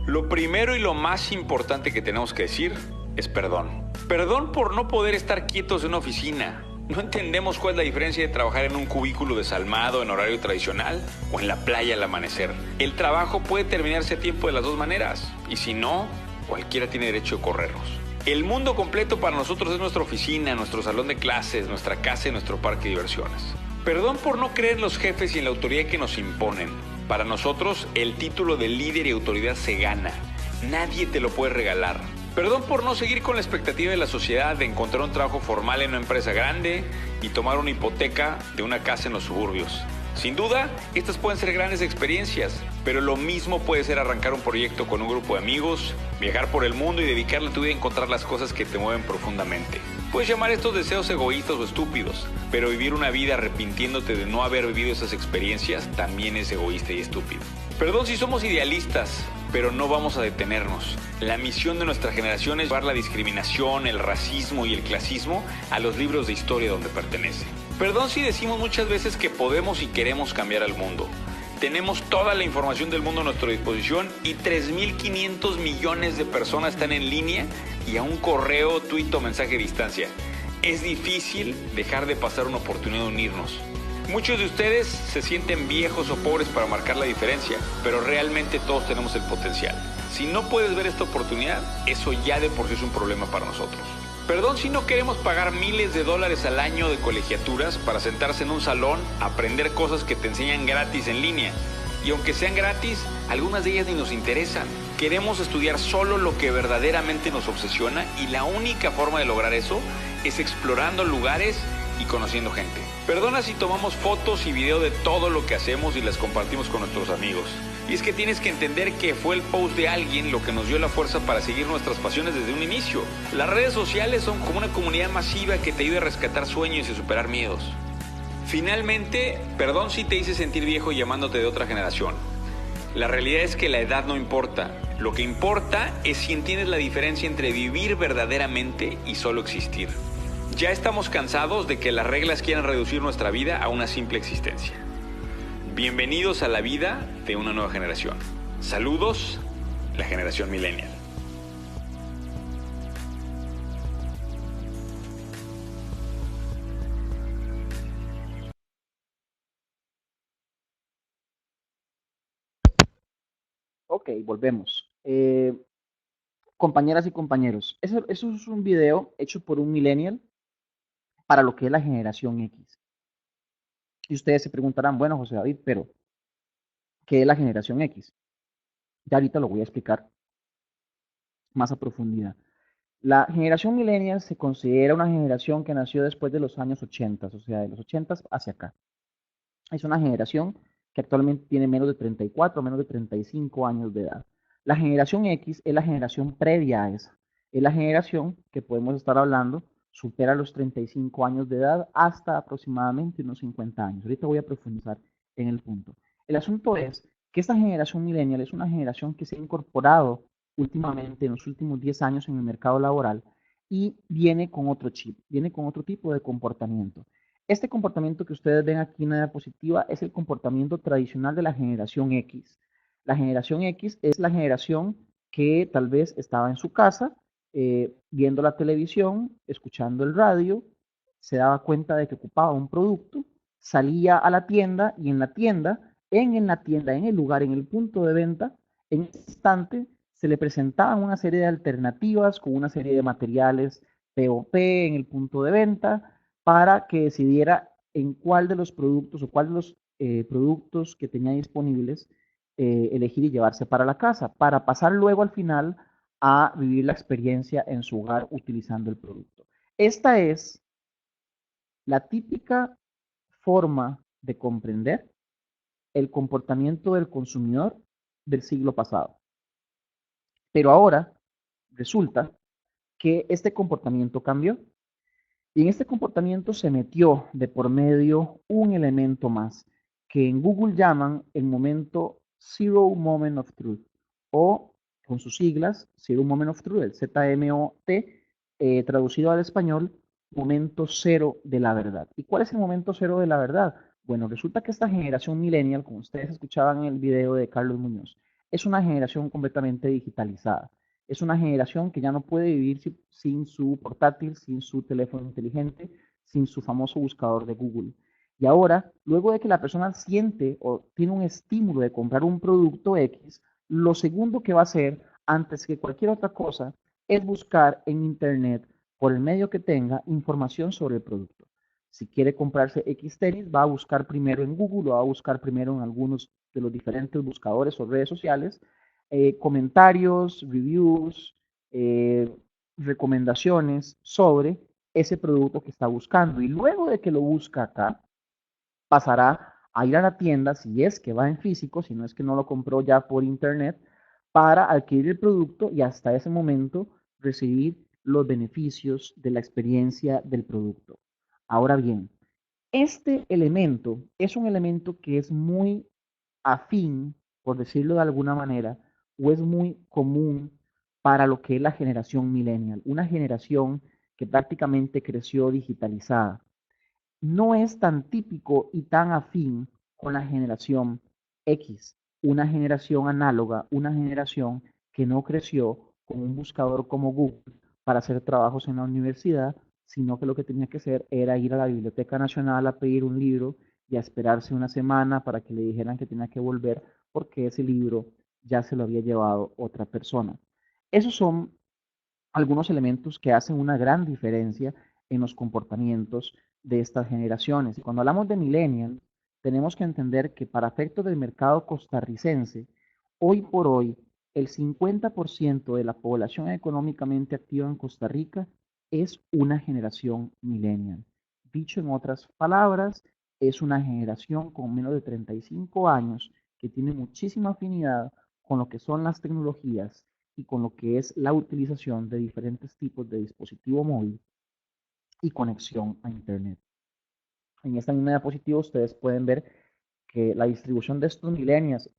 Lo primero y lo más importante que tenemos que decir es perdón. Perdón por no poder estar quietos en una oficina. No entendemos cuál es la diferencia de trabajar en un cubículo desalmado en horario tradicional o en la playa al amanecer. El trabajo puede terminarse a tiempo de las dos maneras, y si no, cualquiera tiene derecho a corrernos. El mundo completo para nosotros es nuestra oficina, nuestro salón de clases, nuestra casa y nuestro parque de diversiones. Perdón por no creer en los jefes y en la autoridad que nos imponen. Para nosotros, el título de líder y autoridad se gana. Nadie te lo puede regalar. Perdón por no seguir con la expectativa de la sociedad de encontrar un trabajo formal en una empresa grande y tomar una hipoteca de una casa en los suburbios. Sin duda, estas pueden ser grandes experiencias, pero lo mismo puede ser arrancar un proyecto con un grupo de amigos, viajar por el mundo y dedicarle tu vida a encontrar las cosas que te mueven profundamente. Puedes llamar estos deseos egoístas o estúpidos, pero vivir una vida arrepintiéndote de no haber vivido esas experiencias también es egoísta y estúpido. Perdón si somos idealistas, pero no vamos a detenernos. La misión de nuestra generación es llevar la discriminación, el racismo y el clasismo a los libros de historia donde pertenece. Perdón si decimos muchas veces que podemos y queremos cambiar al mundo. Tenemos toda la información del mundo a nuestra disposición y 3.500 millones de personas están en línea y a un correo, tuit o mensaje a distancia. Es difícil dejar de pasar una oportunidad de unirnos. Muchos de ustedes se sienten viejos o pobres para marcar la diferencia, pero realmente todos tenemos el potencial. Si no puedes ver esta oportunidad, eso ya de por sí es un problema para nosotros. Perdón si no queremos pagar miles de dólares al año de colegiaturas para sentarse en un salón a aprender cosas que te enseñan gratis en línea. Y aunque sean gratis, algunas de ellas ni nos interesan. Queremos estudiar solo lo que verdaderamente nos obsesiona y la única forma de lograr eso es explorando lugares y conociendo gente. Perdona si tomamos fotos y video de todo lo que hacemos y las compartimos con nuestros amigos. Y es que tienes que entender que fue el post de alguien lo que nos dio la fuerza para seguir nuestras pasiones desde un inicio. Las redes sociales son como una comunidad masiva que te ayuda a rescatar sueños y a superar miedos. Finalmente, perdón si te hice sentir viejo llamándote de otra generación. La realidad es que la edad no importa. Lo que importa es si entiendes la diferencia entre vivir verdaderamente y solo existir. Ya estamos cansados de que las reglas quieran reducir nuestra vida a una simple existencia. Bienvenidos a la vida de una nueva generación. Saludos, la generación millennial. Ok, volvemos. Compañeras y compañeros, eso es un video hecho por un millennial para lo que es la generación X. Y ustedes se preguntarán, bueno, José David, pero ¿qué es la generación X? Ya ahorita lo voy a explicar más a profundidad. La generación millennial se considera una generación que nació después de los años 80, o sea, de los 80 hacia acá. Es una generación que actualmente tiene menos de 34, menos de 35 años de edad. La generación X es la generación previa a esa. Es la generación que podemos estar hablando, supera los 35 años de edad hasta aproximadamente unos 50 años. Ahorita voy a profundizar en el punto. El asunto es que esta generación millennial es una generación que se ha incorporado últimamente, en los últimos 10 años en el mercado laboral y viene con otro chip, viene con otro tipo de comportamiento. Este comportamiento que ustedes ven aquí en la diapositiva es el comportamiento tradicional de la generación X. La generación X es la generación que tal vez estaba en su casa viendo la televisión, escuchando el radio, se daba cuenta de que ocupaba un producto, salía a la tienda y en la tienda, en el lugar, en el punto de venta, en ese instante se le presentaban una serie de alternativas con una serie de materiales POP en el punto de venta para que decidiera en cuál de los productos o cuál de los productos que tenía disponibles elegir y llevarse para la casa, para pasar luego al final a vivir la experiencia en su hogar utilizando el producto. Esta es la típica forma de comprender el comportamiento del consumidor del siglo pasado. Pero ahora resulta que este comportamiento cambió y en este comportamiento se metió de por medio un elemento más que en Google llaman el momento Zero Moment of Truth o con sus siglas Zero Moment of Truth, el ZMOT, traducido al español, momento cero de la verdad. ¿Y cuál es el momento cero de la verdad? Bueno, resulta que esta generación millennial, como ustedes escuchaban en el video de Carlos Muñoz, es una generación completamente digitalizada. Es una generación que ya no puede vivir sin su portátil, sin su teléfono inteligente, sin su famoso buscador de Google. Y ahora, luego de que la persona siente o tiene un estímulo de comprar un producto X, lo segundo que va a hacer antes que cualquier otra cosa es buscar en Internet, por el medio que tenga, información sobre el producto. Si quiere comprarse X tenis, va a buscar primero en Google o va a buscar primero en algunos de los diferentes buscadores o redes sociales comentarios, reviews, recomendaciones sobre ese producto que está buscando. Y luego de que lo busca acá, pasará a ir a la tienda, si es que va en físico, si no es que no lo compró ya por internet, para adquirir el producto y hasta ese momento recibir los beneficios de la experiencia del producto. Ahora bien, este elemento es un elemento que es muy afín, por decirlo de alguna manera, o es muy común para lo que es la generación millennial, una generación que prácticamente creció digitalizada. No es tan típico y tan afín con la generación X, una generación análoga, una generación que no creció con un buscador como Google para hacer trabajos en la universidad, sino que lo que tenía que hacer era ir a la Biblioteca Nacional a pedir un libro y a esperarse una semana para que le dijeran que tenía que volver porque ese libro ya se lo había llevado otra persona. Esos son algunos elementos que hacen una gran diferencia en los comportamientos de estas generaciones. Y cuando hablamos de millennials, tenemos que entender que para efectos del mercado costarricense, hoy por hoy, el 50% de la población económicamente activa en Costa Rica es una generación millennial. Dicho en otras palabras, es una generación con menos de 35 años que tiene muchísima afinidad con lo que son las tecnologías y con lo que es la utilización de diferentes tipos de dispositivo móvil y conexión a Internet. En esta misma diapositiva ustedes pueden ver que la distribución de estos millennials,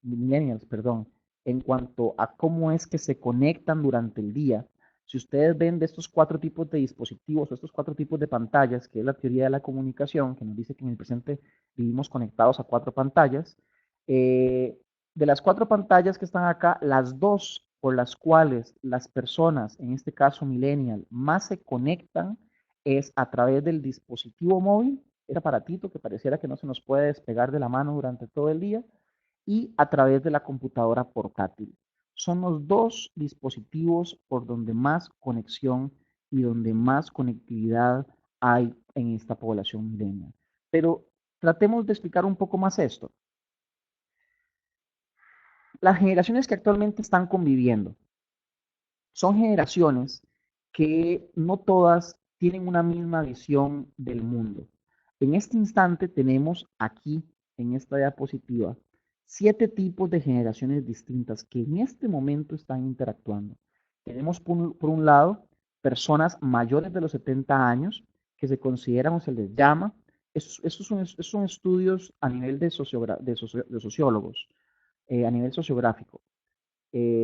en cuanto a cómo es que se conectan durante el día, si ustedes ven de estos cuatro tipos de dispositivos o estos cuatro tipos de pantallas, que es la teoría de la comunicación, que nos dice que en el presente vivimos conectados a cuatro pantallas, de las cuatro pantallas que están acá, las dos por las cuales las personas, en este caso millennial, más se conectan es a través del dispositivo móvil, ese aparatito que pareciera que no se nos puede despegar de la mano durante todo el día, y a través de la computadora portátil. Son los dos dispositivos por donde más conexión y donde más conectividad hay en esta población millennial. Pero tratemos de explicar un poco más esto. Las generaciones que actualmente están conviviendo son generaciones que no todas tienen una misma visión del mundo. En este instante tenemos aquí, en esta diapositiva, 7 tipos de generaciones distintas que en este momento están interactuando. Tenemos por un lado personas mayores de los 70 años que se consideran o se les llama, estos son estudios a nivel de sociólogos, a nivel sociográfico.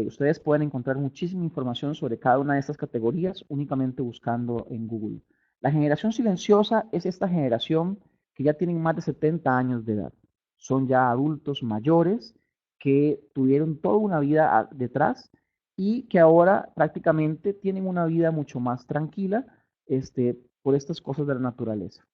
Ustedes pueden encontrar muchísima información sobre cada una de estas categorías únicamente buscando en Google. La generación silenciosa es esta generación que ya tienen más de 70 años de edad. Son ya adultos mayores que tuvieron toda una vida detrás y que ahora prácticamente tienen una vida mucho más tranquila por estas cosas de la naturaleza.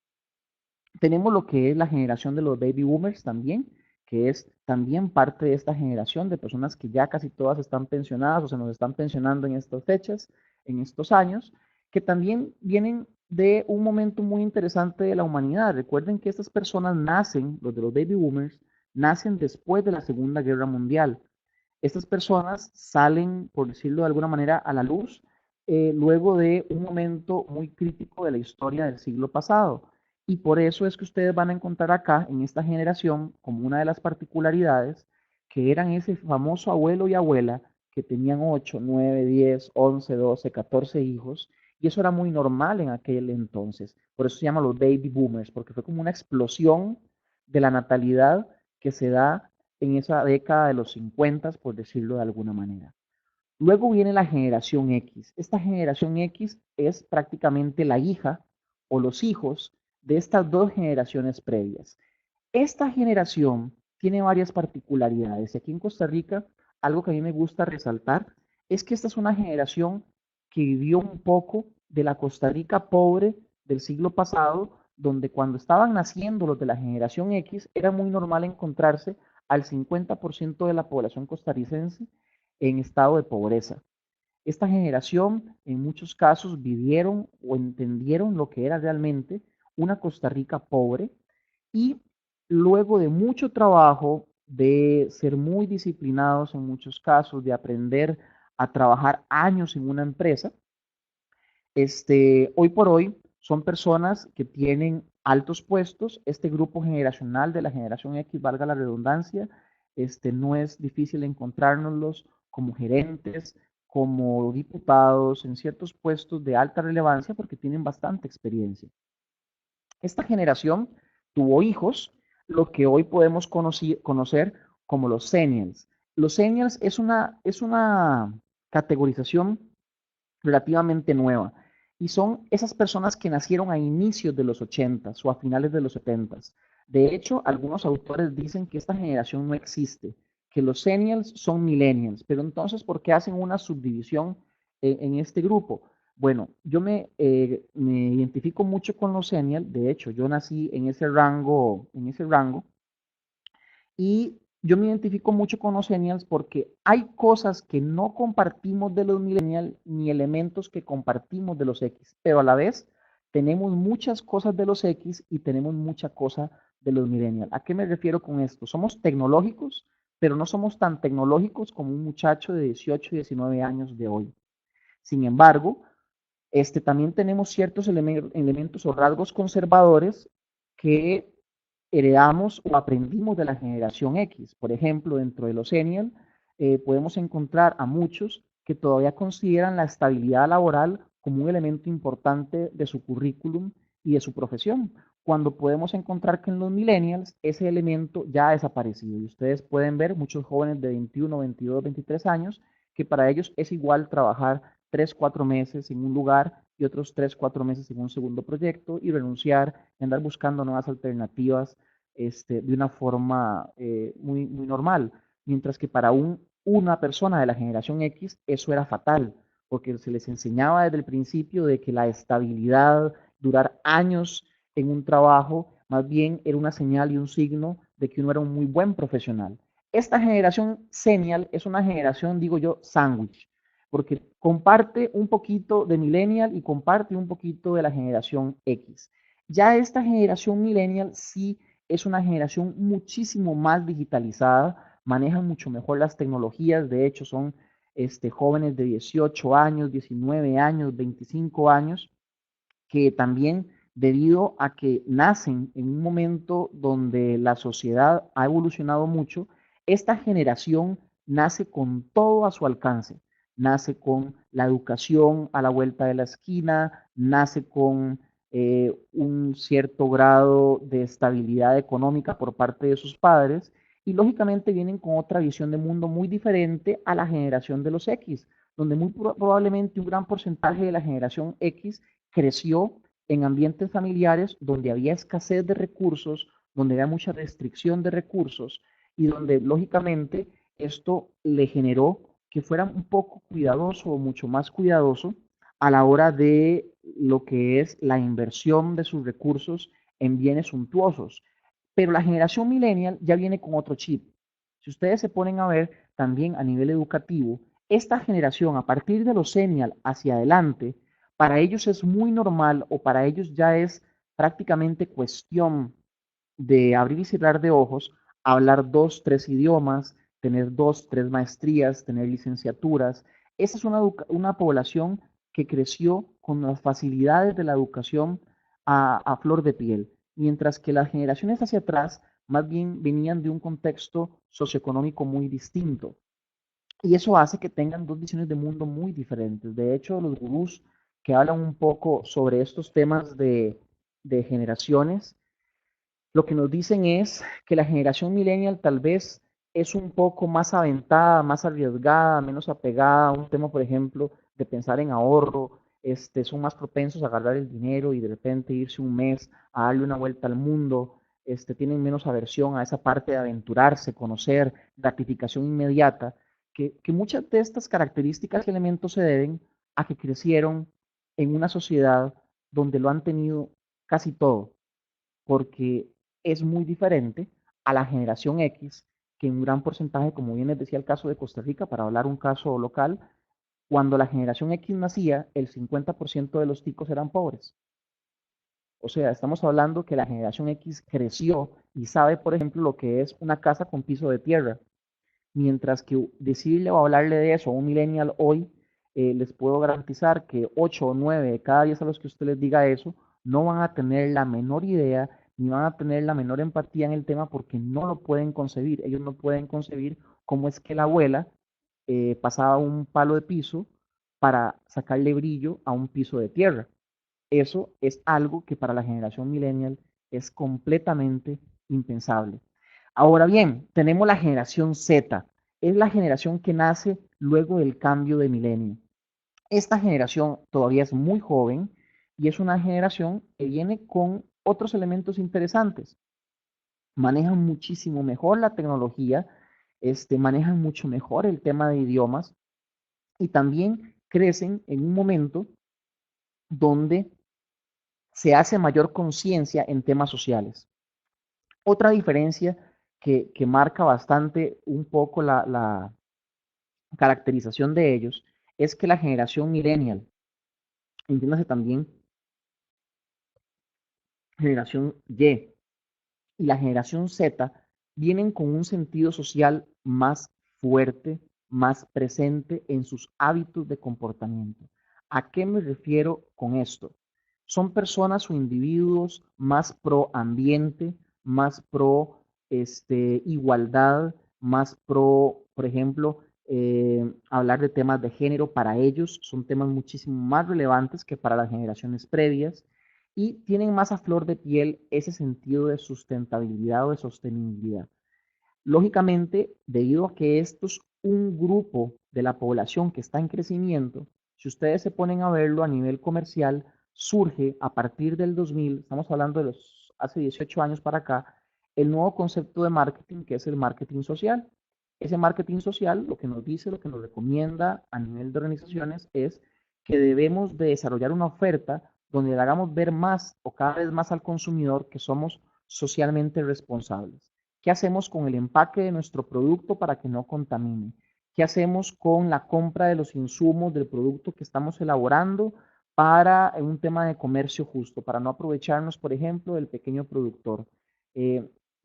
Tenemos lo que es la generación de los baby boomers también, que es también parte de esta generación de personas que ya casi todas están pensionadas o se nos están pensionando en estas fechas, en estos años, que también vienen de un momento muy interesante de la humanidad. Recuerden que estas personas nacen, los de los baby boomers, nacen después de la Segunda Guerra Mundial. Estas personas salen, por decirlo de alguna manera, a la luz luego de un momento muy crítico de la historia del siglo pasado. Y por eso es que ustedes van a encontrar acá, en esta generación, como una de las particularidades, que eran ese famoso abuelo y abuela que tenían 8, 9, 10, 11, 12, 14 hijos, y eso era muy normal en aquel entonces. Por eso se llama los baby boomers, porque fue como una explosión de la natalidad que se da en esa década de los 50, por decirlo de alguna manera. Luego viene la generación X. Esta generación X es prácticamente la hija o los hijos de estas dos generaciones previas. Esta generación tiene varias particularidades. Aquí en Costa Rica, algo que a mí me gusta resaltar es que esta es una generación que vivió un poco de la Costa Rica pobre del siglo pasado, donde cuando estaban naciendo los de la generación X, era muy normal encontrarse al 50% de la población costarricense en estado de pobreza. Esta generación en muchos casos vivieron o entendieron lo que era realmente una Costa Rica pobre y luego de mucho trabajo, de ser muy disciplinados en muchos casos, de aprender a trabajar años en una empresa, hoy por hoy son personas que tienen altos puestos. Este grupo generacional de la generación X, valga la redundancia, no es difícil encontrárnoslos como gerentes, como diputados en ciertos puestos de alta relevancia porque tienen bastante experiencia. Esta generación tuvo hijos, lo que hoy podemos conocer como los Xennials. Los Xennials es una categorización relativamente nueva y son esas personas que nacieron a inicios de los 80 o a finales de los 70. De hecho, algunos autores dicen que esta generación no existe, que los Xennials son millennials, pero entonces, ¿por qué hacen una subdivisión en este grupo? Bueno, yo me identifico mucho con los Xennials. De hecho, yo nací en ese rango, y yo me identifico mucho con los Xennials porque hay cosas que no compartimos de los millennials ni elementos que compartimos de los X, pero a la vez tenemos muchas cosas de los X y tenemos mucha cosa de los millennials. ¿A qué me refiero con esto? Somos tecnológicos, pero no somos tan tecnológicos como un muchacho de 18 y 19 años de hoy. Sin embargo, también tenemos ciertos elementos o rasgos conservadores que heredamos o aprendimos de la generación X. Por ejemplo, dentro de los Xennial, podemos encontrar a muchos que todavía consideran la estabilidad laboral como un elemento importante de su currículum y de su profesión, cuando podemos encontrar que en los millennials ese elemento ya ha desaparecido. Y ustedes pueden ver muchos jóvenes de 21, 22, 23 años que para ellos es igual trabajar 3, 4 meses en un lugar y otros 3, 4 meses en un segundo proyecto y renunciar y andar buscando nuevas alternativas de una forma muy, muy normal. Mientras que para una persona de la generación X eso era fatal, porque se les enseñaba desde el principio de que la estabilidad, durar años en un trabajo, más bien era una señal y un signo de que uno era un muy buen profesional. Esta generación Xennial es una generación, digo yo, sándwich, porque comparte un poquito de millennial y comparte un poquito de la generación X. Ya esta generación millennial sí es una generación muchísimo más digitalizada, manejan mucho mejor las tecnologías. De hecho son jóvenes de 18 años, 19 años, 25 años, que también debido a que nacen en un momento donde la sociedad ha evolucionado mucho, esta generación nace con todo a su alcance, nace con la educación a la vuelta de la esquina, nace con un cierto grado de estabilidad económica por parte de sus padres y lógicamente vienen con otra visión de mundo muy diferente a la generación de los X, donde muy probablemente un gran porcentaje de la generación X creció en ambientes familiares donde había escasez de recursos, donde había mucha restricción de recursos y donde lógicamente esto le generó que fuera un poco cuidadoso o mucho más cuidadoso a la hora de lo que es la inversión de sus recursos en bienes suntuosos. Pero la generación millennial ya viene con otro chip. Si ustedes se ponen a ver también a nivel educativo, esta generación a partir de los senial hacia adelante, para ellos es muy normal o para ellos ya es prácticamente cuestión de abrir y cerrar de ojos, hablar dos, tres idiomas, tener dos, tres maestrías, tener licenciaturas. Esa es una población que creció con las facilidades de la educación a flor de piel, mientras que las generaciones hacia atrás más bien venían de un contexto socioeconómico muy distinto. Y eso hace que tengan dos visiones de mundo muy diferentes. De hecho, los gurús que hablan un poco sobre estos temas de generaciones lo que nos dicen es que la generación millennial tal vez es un poco más aventada, más arriesgada, menos apegada a un tema, por ejemplo, de pensar en ahorro, son más propensos a agarrar el dinero y de repente irse un mes a darle una vuelta al mundo, tienen menos aversión a esa parte de aventurarse, conocer, gratificación inmediata, que muchas de estas características y elementos se deben a que crecieron en una sociedad donde lo han tenido casi todo porque es muy diferente a la generación X, que en un gran porcentaje, como bien les decía el caso de Costa Rica, para hablar un caso local, cuando la generación X nacía, el 50% de los ticos eran pobres. O sea, estamos hablando que la generación X creció y sabe, por ejemplo, lo que es una casa con piso de tierra, mientras que decirle o hablarle de eso a un millennial hoy, les puedo garantizar que 8 o 9 de cada 10 a los que usted les diga eso, no van a tener la menor idea ni van a tener la menor empatía en el tema porque no lo pueden concebir. Ellos no pueden concebir cómo es que la abuela pasaba un palo de piso para sacarle brillo a un piso de tierra. Eso es algo que para la generación millennial es completamente impensable. Ahora bien, tenemos la generación Z. Es la generación que nace luego del cambio de milenio. Esta generación todavía es muy joven y es una generación que viene con otros elementos interesantes. Manejan muchísimo mejor la tecnología, manejan mucho mejor el tema de idiomas y también crecen en un momento donde se hace mayor conciencia en temas sociales. Otra diferencia que marca bastante un poco la caracterización de ellos es que la generación millennial, entiéndase también generación Y y la generación Z, vienen con un sentido social más fuerte, más presente en sus hábitos de comportamiento. ¿A qué me refiero con esto? Son personas o individuos más pro ambiente, más pro igualdad, más pro, por ejemplo, hablar de temas de género para ellos son temas muchísimo más relevantes que para las generaciones previas y tienen más a flor de piel ese sentido de sustentabilidad o de sostenibilidad. Lógicamente, debido a que esto es un grupo de la población que está en crecimiento, si ustedes se ponen a verlo a nivel comercial, surge a partir del 2000, estamos hablando de los hace 18 años para acá, el nuevo concepto de marketing que es el marketing social. Ese marketing social lo que nos dice, lo que nos recomienda a nivel de organizaciones es que debemos de desarrollar una oferta donde le hagamos ver más o cada vez más al consumidor que somos socialmente responsables. ¿Qué hacemos con el empaque de nuestro producto para que no contamine? ¿Qué hacemos con la compra de los insumos del producto que estamos elaborando para un tema de comercio justo, para no aprovecharnos, por ejemplo, del pequeño productor?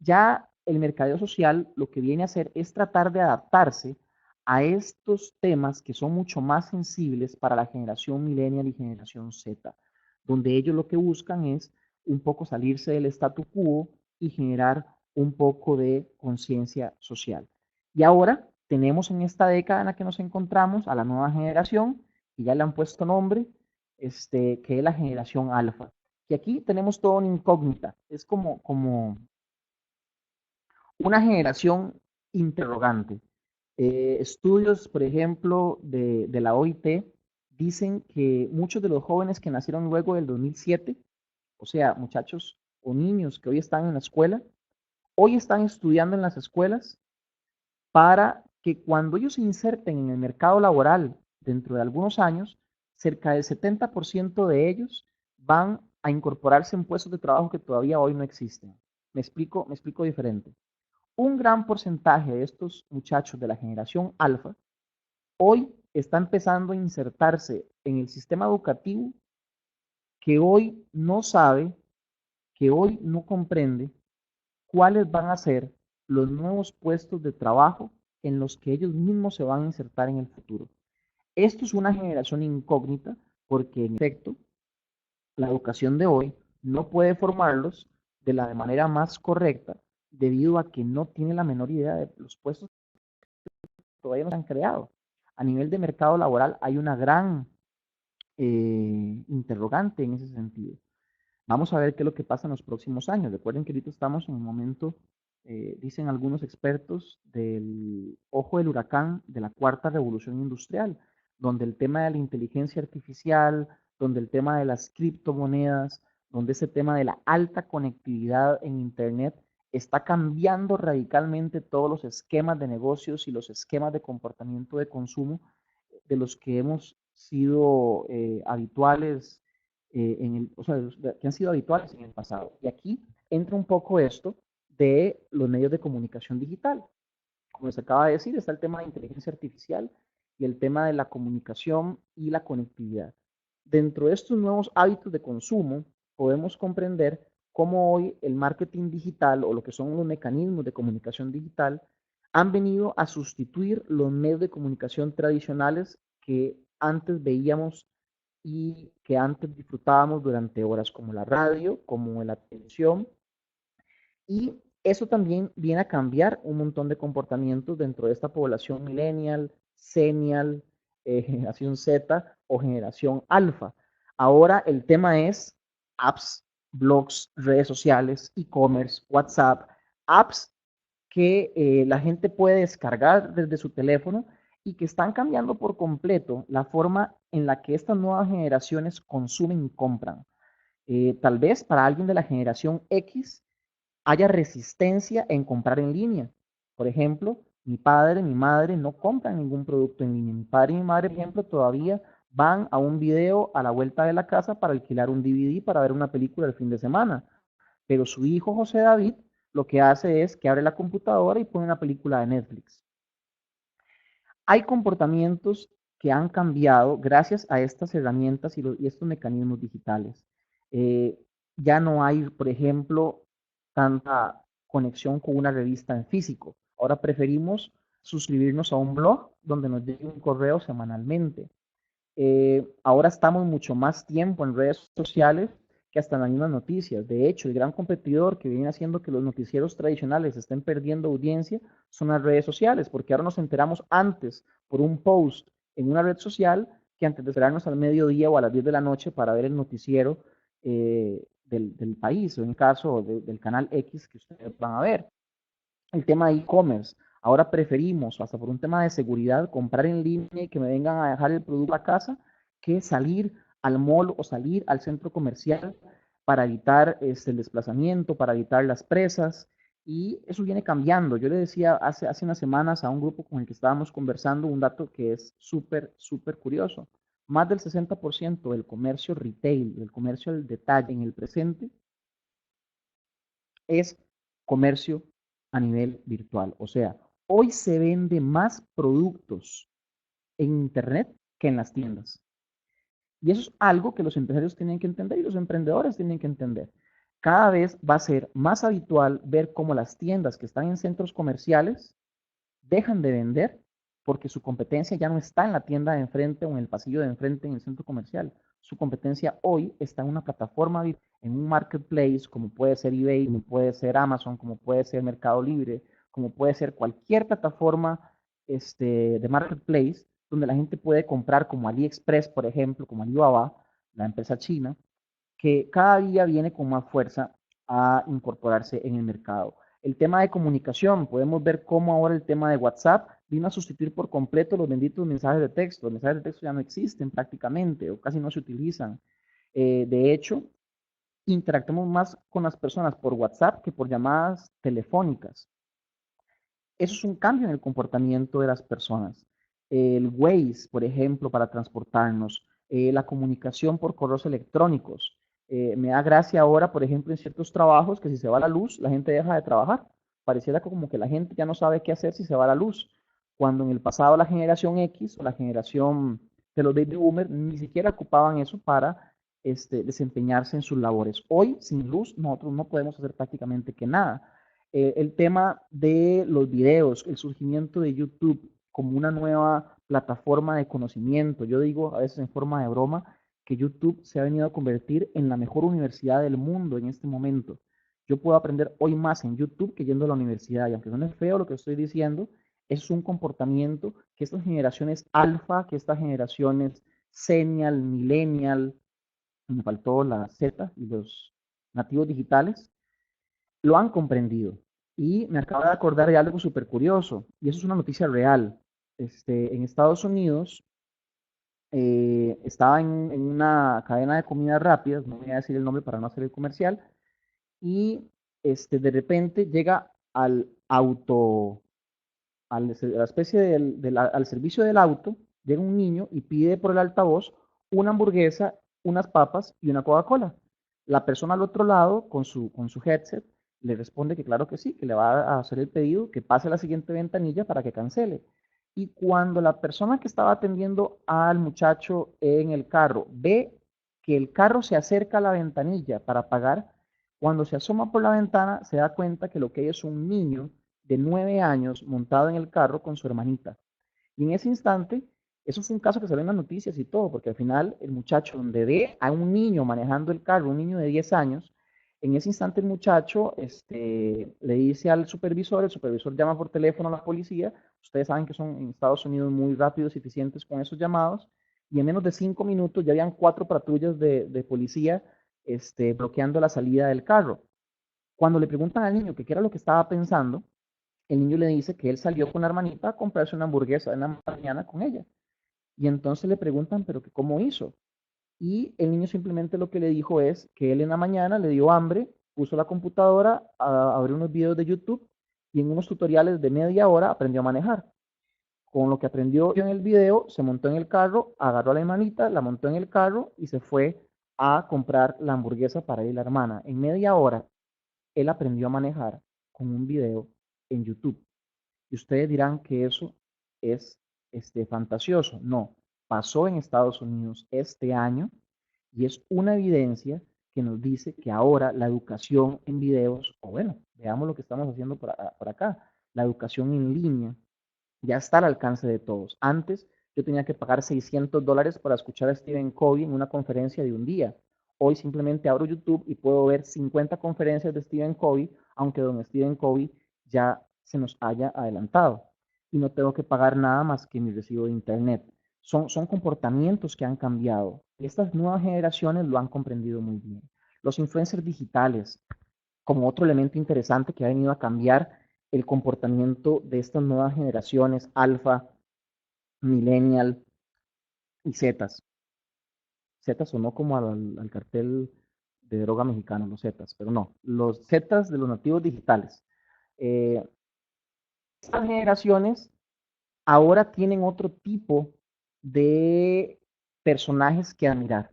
Ya el mercadeo social lo que viene a hacer es tratar de adaptarse a estos temas que son mucho más sensibles para la generación millennial y generación Z, donde ellos lo que buscan es un poco salirse del statu quo y generar un poco de conciencia social. Y ahora tenemos en esta década en la que nos encontramos a la nueva generación, que ya le han puesto nombre, que es la generación alfa. Y aquí tenemos todo una incógnita, es como una generación interrogante. Estudios, por ejemplo, de la OIT dicen que muchos de los jóvenes que nacieron luego del 2007, o sea, muchachos o niños que hoy están en la escuela, hoy están estudiando en las escuelas para que cuando ellos se inserten en el mercado laboral dentro de algunos años, cerca del 70% de ellos van a incorporarse en puestos de trabajo que todavía hoy no existen. Me explico diferente. Un gran porcentaje de estos muchachos de la generación alfa hoy está empezando a insertarse en el sistema educativo que hoy no sabe, que hoy no comprende cuáles van a ser los nuevos puestos de trabajo en los que ellos mismos se van a insertar en el futuro. Esto es una generación incógnita porque en efecto la educación de hoy no puede formarlos de la manera más correcta debido a que no tiene la menor idea de los puestos que todavía no se han creado. A nivel de mercado laboral hay una gran interrogante en ese sentido. Vamos a ver qué es lo que pasa en los próximos años. Recuerden que ahorita estamos en un momento, dicen algunos expertos, del ojo del huracán de la cuarta revolución industrial, donde el tema de la inteligencia artificial, donde el tema de las criptomonedas, donde ese tema de la alta conectividad en Internet está cambiando radicalmente todos los esquemas de negocios y los esquemas de comportamiento de consumo de los que hemos sido habituales o sea, que han sido habituales en el pasado. Y aquí entra un poco esto de los medios de comunicación digital. Como les acaba de decir, está el tema de inteligencia artificial y el tema de la comunicación y la conectividad. Dentro de estos nuevos hábitos de consumo, podemos comprender cómo hoy el marketing digital o lo que son los mecanismos de comunicación digital han venido a sustituir los medios de comunicación tradicionales que antes veíamos y que antes disfrutábamos durante horas, como la radio, como la televisión, y eso también viene a cambiar un montón de comportamientos dentro de esta población millennial, senial, generación Z o generación alfa. Ahora el tema es apps, blogs, redes sociales, e-commerce, WhatsApp, apps que la gente puede descargar desde su teléfono y que están cambiando por completo la forma en la que estas nuevas generaciones consumen y compran. Tal vez para alguien de la generación X haya resistencia en comprar en línea. Por ejemplo, mi padre, mi madre no compran ningún producto en línea. Mi padre y mi madre, por ejemplo, todavía van a un video a la vuelta de la casa para alquilar un DVD para ver una película el fin de semana. Pero su hijo José David lo que hace es que abre la computadora y pone una película de Netflix. Hay comportamientos que han cambiado gracias a estas herramientas y estos mecanismos digitales. Ya no hay, por ejemplo, tanta conexión con una revista en físico. Ahora preferimos suscribirnos a un blog donde nos llegue un correo semanalmente. Ahora estamos mucho más tiempo en redes sociales que hasta en las mismas noticias. De hecho, el gran competidor que viene haciendo que los noticieros tradicionales estén perdiendo audiencia son las redes sociales, porque ahora nos enteramos antes por un post en una red social que antes de esperarnos al mediodía o a las 10 de la noche para ver el noticiero del país, o en el caso del canal X que ustedes van a ver. El tema de e-commerce. Ahora preferimos, hasta por un tema de seguridad, comprar en línea y que me vengan a dejar el producto a casa que salir al mall o salir al centro comercial para evitar el desplazamiento, para evitar las presas. Y eso viene cambiando. Yo le decía hace unas semanas a un grupo con el que estábamos conversando un dato que es súper, súper curioso. Más del 60% del comercio retail, del comercio al detalle en el presente, es comercio a nivel virtual. O sea, hoy se vende más productos en Internet que en las tiendas. Y eso es algo que los empresarios tienen que entender y los emprendedores tienen que entender. Cada vez va a ser más habitual ver cómo las tiendas que están en centros comerciales dejan de vender porque su competencia ya no está en la tienda de enfrente o en el pasillo de enfrente en el centro comercial. Su competencia hoy está en una plataforma, en un marketplace, como puede ser eBay, como puede ser Amazon, como puede ser Mercado Libre, como puede ser cualquier plataforma de marketplace donde la gente puede comprar, como AliExpress, por ejemplo, como Alibaba, la empresa china, que cada día viene con más fuerza a incorporarse en el mercado. El tema de comunicación, podemos ver cómo ahora el tema de WhatsApp vino a sustituir por completo los benditos mensajes de texto. Los mensajes de texto ya no existen prácticamente o casi no se utilizan. De hecho, interactuamos más con las personas por WhatsApp que por llamadas telefónicas. Eso es un cambio en el comportamiento de las personas. El Waze, por ejemplo, para transportarnos, la comunicación por correos electrónicos. Me da gracia ahora, por ejemplo, en ciertos trabajos que si se va la luz, la gente deja de trabajar. Pareciera como que la gente ya no sabe qué hacer si se va la luz. Cuando en el pasado la generación X o la generación de los baby boomers ni siquiera ocupaban eso para desempeñarse en sus labores. Hoy, sin luz, nosotros no podemos hacer prácticamente que nada. El tema de los videos, el surgimiento de YouTube como una nueva plataforma de conocimiento. Yo digo a veces en forma de broma que YouTube se ha venido a convertir en la mejor universidad del mundo en este momento. Yo puedo aprender hoy más en YouTube que yendo a la universidad. Y aunque no es feo lo que estoy diciendo, es un comportamiento que estas generaciones alfa, que estas generaciones senial, millennial, me faltó la Z y los nativos digitales, lo han comprendido. Y me acabo de acordar de algo súper curioso, y eso es una noticia real. En Estados Unidos estaba en una cadena de comidas rápidas, no voy a decir el nombre para no hacer el comercial, y de repente llega al auto, a la especie al servicio del auto, llega un niño y pide por el altavoz una hamburguesa, unas papas y una Coca-Cola. La persona al otro lado, con su headset, le responde que claro que sí, que le va a hacer el pedido, que pase a la siguiente ventanilla para que cancele. Y cuando la persona que estaba atendiendo al muchacho en el carro ve que el carro se acerca a la ventanilla para pagar, cuando se asoma por la ventana se da cuenta que lo que hay es un niño de 9 años montado en el carro con su hermanita. Y en ese instante, eso fue un caso que salió en las noticias y todo, porque al final el muchacho donde ve a un niño manejando el carro, un niño de 10 años, en ese instante el muchacho le dice al supervisor, el supervisor llama por teléfono a la policía, ustedes saben que son en Estados Unidos muy rápidos y eficientes con esos llamados, y en menos de 5 minutos ya habían 4 patrullas de policía bloqueando la salida del carro. Cuando le preguntan al niño que qué era lo que estaba pensando, el niño le dice que él salió con la hermanita a comprarse una hamburguesa en la mañana con ella. Y entonces le preguntan, pero que cómo hizo. Y el niño simplemente lo que le dijo es que él en la mañana le dio hambre, puso la computadora a abrir unos videos de YouTube y en unos tutoriales de media hora aprendió a manejar. Con lo que aprendió en el video, se montó en el carro, agarró a la hermanita, la montó en el carro y se fue a comprar la hamburguesa para él y la hermana. En media hora, él aprendió a manejar con un video en YouTube. Y ustedes dirán que eso es fantasioso. No, pasó en Estados Unidos este año y es una evidencia que nos dice que ahora la educación en videos, o bueno, veamos lo que estamos haciendo por acá, la educación en línea ya está al alcance de todos. Antes yo tenía que pagar $600 para escuchar a Stephen Covey en una conferencia de un día. Hoy simplemente abro YouTube y puedo ver 50 conferencias de Stephen Covey, aunque don Stephen Covey ya se nos haya adelantado. Y no tengo que pagar nada más que mi recibo de internet. Son comportamientos que han cambiado. Estas nuevas generaciones lo han comprendido muy bien. Los influencers digitales, como otro elemento interesante que ha venido a cambiar el comportamiento de estas nuevas generaciones, alfa, millennial y zetas. Zetas sonó como al cartel de droga mexicano, los zetas, pero no, los zetas de los nativos digitales. Eh, estas generaciones ahora tienen otro tipo de personajes que admirar.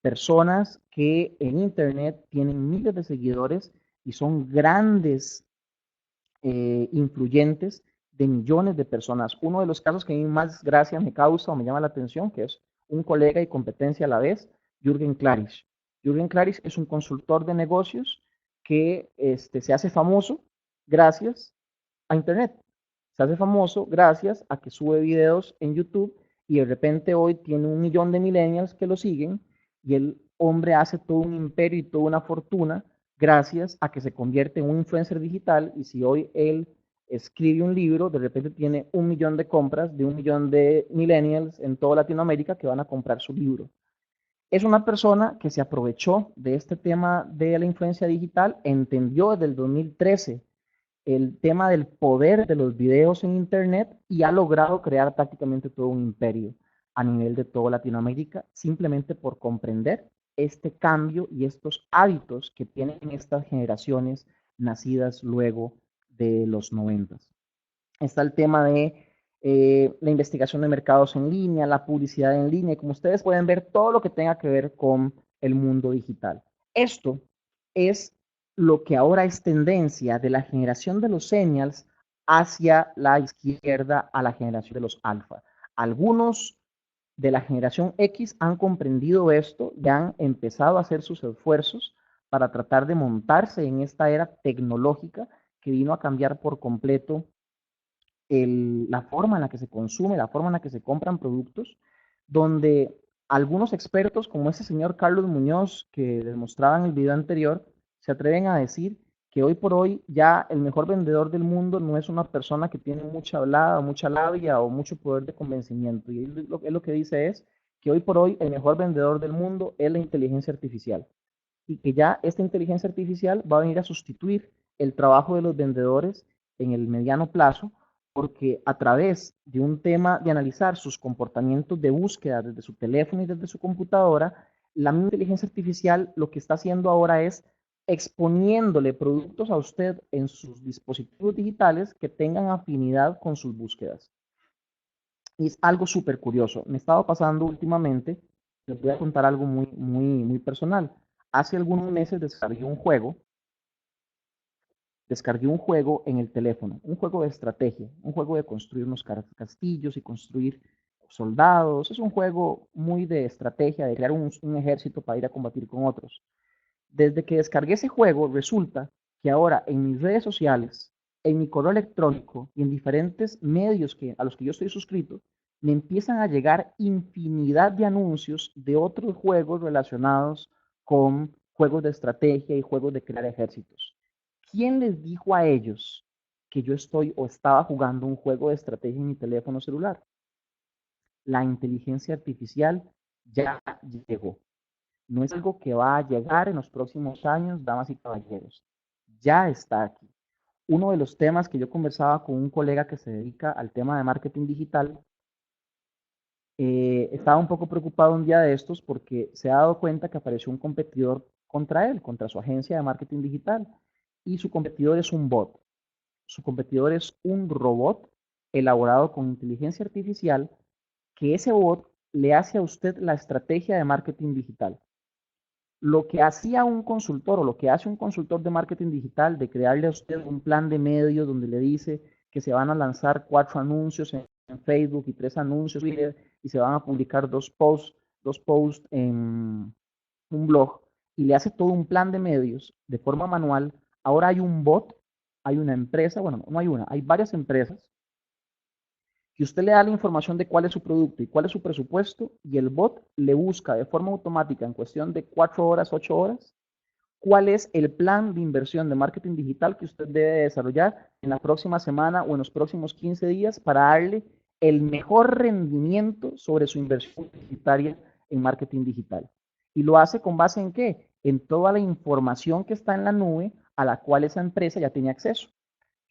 Personas que en Internet tienen miles de seguidores y son grandes influyentes de millones de personas. Uno de los casos que a mí más gracia me causa o me llama la atención, que es un colega y competencia a la vez, Jürgen Klarisch. Jürgen Klarisch es un consultor de negocios que se hace famoso gracias a Internet. Se hace famoso gracias a que sube videos en YouTube y de repente hoy tiene 1 millón de millennials que lo siguen y el hombre hace todo un imperio y toda una fortuna gracias a que se convierte en un influencer digital y si hoy él escribe un libro, de repente tiene 1 millón de compras de 1 millón de millennials en toda Latinoamérica que van a comprar su libro. Es una persona que se aprovechó de este tema de la influencia digital, entendió desde el 2013 el tema del poder de los videos en Internet y ha logrado crear prácticamente todo un imperio a nivel de toda Latinoamérica simplemente por comprender este cambio y estos hábitos que tienen estas generaciones nacidas luego de los 90. Está el tema de la investigación de mercados en línea, la publicidad en línea, y como ustedes pueden ver, todo lo que tenga que ver con el mundo digital. Esto es lo que ahora es tendencia de la generación de los Zennials hacia la izquierda a la generación de los alfa. Algunos de la generación X han comprendido esto y han empezado a hacer sus esfuerzos para tratar de montarse en esta era tecnológica que vino a cambiar por completo la forma en la que se consume, la forma en la que se compran productos, donde algunos expertos, como ese señor Carlos Muñoz, que demostraba en el video anterior, se atreven a decir que hoy por hoy ya el mejor vendedor del mundo no es una persona que tiene mucha hablada, mucha labia o mucho poder de convencimiento. Y él lo que dice es que hoy por hoy el mejor vendedor del mundo es la inteligencia artificial. Y que ya esta inteligencia artificial va a venir a sustituir el trabajo de los vendedores en el mediano plazo, porque a través de un tema de analizar sus comportamientos de búsqueda desde su teléfono y desde su computadora, la misma inteligencia artificial lo que está haciendo ahora es exponiéndole productos a usted en sus dispositivos digitales que tengan afinidad con sus búsquedas. Y es algo súper curioso. Me estaba pasando últimamente, les voy a contar algo muy personal. Hace algunos meses descargué un juego en el teléfono, un juego de estrategia, un juego de construir unos castillos y construir soldados. Es un juego muy de estrategia, de crear un ejército para ir a combatir con otros. Desde que descargué ese juego, resulta que ahora en mis redes sociales, en mi correo electrónico y en diferentes medios a los que yo estoy suscrito, me empiezan a llegar infinidad de anuncios de otros juegos relacionados con juegos de estrategia y juegos de crear ejércitos. ¿Quién les dijo a ellos que yo estoy o estaba jugando un juego de estrategia en mi teléfono celular? La inteligencia artificial ya llegó. No es algo que va a llegar en los próximos años, damas y caballeros. Ya está aquí. Uno de los temas que yo conversaba con un colega que se dedica al tema de marketing digital, estaba un poco preocupado un día de estos porque se ha dado cuenta que apareció un competidor contra él, contra su agencia de marketing digital, y su competidor es un bot. Su competidor es un robot elaborado con inteligencia artificial que ese bot le hace a usted la estrategia de marketing digital. Lo que hacía un consultor o lo que hace un consultor de marketing digital de crearle a usted un plan de medios donde le dice que se van a lanzar 4 anuncios en Facebook y 3 anuncios en Twitter y se van a publicar 2 posts en un blog y le hace todo un plan de medios de forma manual. Ahora hay un bot, hay una empresa, bueno, no hay una, hay varias empresas que usted le da la información de cuál es su producto y cuál es su presupuesto y el bot le busca de forma automática en cuestión de 4 horas, 8 horas, cuál es el plan de inversión de marketing digital que usted debe desarrollar en la próxima semana o en los próximos 15 días para darle el mejor rendimiento sobre su inversión publicitaria en marketing digital. ¿Y lo hace con base en qué? En toda la información que está en la nube a la cual esa empresa ya tiene acceso.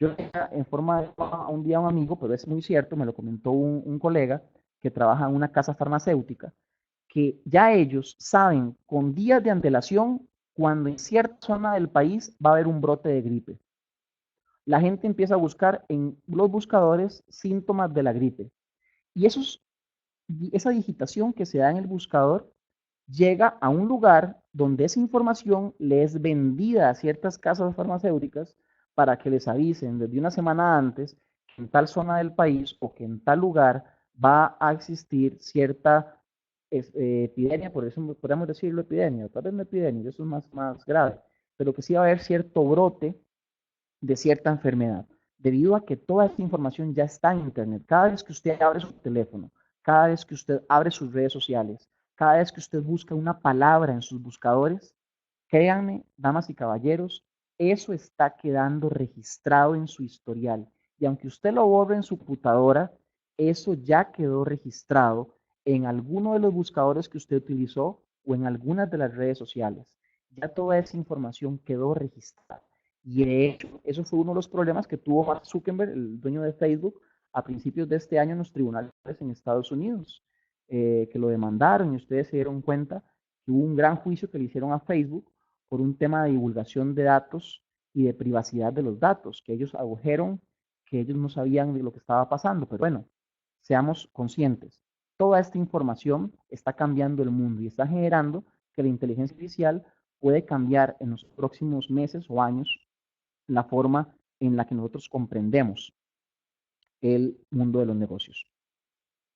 Yo en forma de un día a un amigo, pero es muy cierto, me lo comentó un colega que trabaja en una casa farmacéutica, que ya ellos saben con días de antelación cuando en cierta zona del país va a haber un brote de gripe. La gente empieza a buscar en los buscadores síntomas de la gripe. Y esa digitación que se da en el buscador llega a un lugar donde esa información le es vendida a ciertas casas farmacéuticas para que les avisen desde una semana antes que en tal zona del país o que en tal lugar va a existir cierta epidemia, por eso podríamos decirlo epidemia, tal vez no epidemia, eso es más grave, pero que sí va a haber cierto brote de cierta enfermedad, debido a que toda esta información ya está en Internet. Cada vez que usted abre su teléfono, cada vez que usted abre sus redes sociales, cada vez que usted busca una palabra en sus buscadores, créanme, damas y caballeros, eso está quedando registrado en su historial. Y aunque usted lo borre en su computadora, eso ya quedó registrado en alguno de los buscadores que usted utilizó o en algunas de las redes sociales. Ya toda esa información quedó registrada. Y de hecho, eso fue uno de los problemas que tuvo Mark Zuckerberg, el dueño de Facebook, a principios de este año en los tribunales en Estados Unidos, que lo demandaron y ustedes se dieron cuenta que hubo un gran juicio que le hicieron a Facebook por un tema de divulgación de datos y de privacidad de los datos, que ellos adujeron que ellos no sabían de lo que estaba pasando. Pero bueno, seamos conscientes. Toda esta información está cambiando el mundo y está generando que la inteligencia artificial puede cambiar en los próximos meses o años la forma en la que nosotros comprendemos el mundo de los negocios.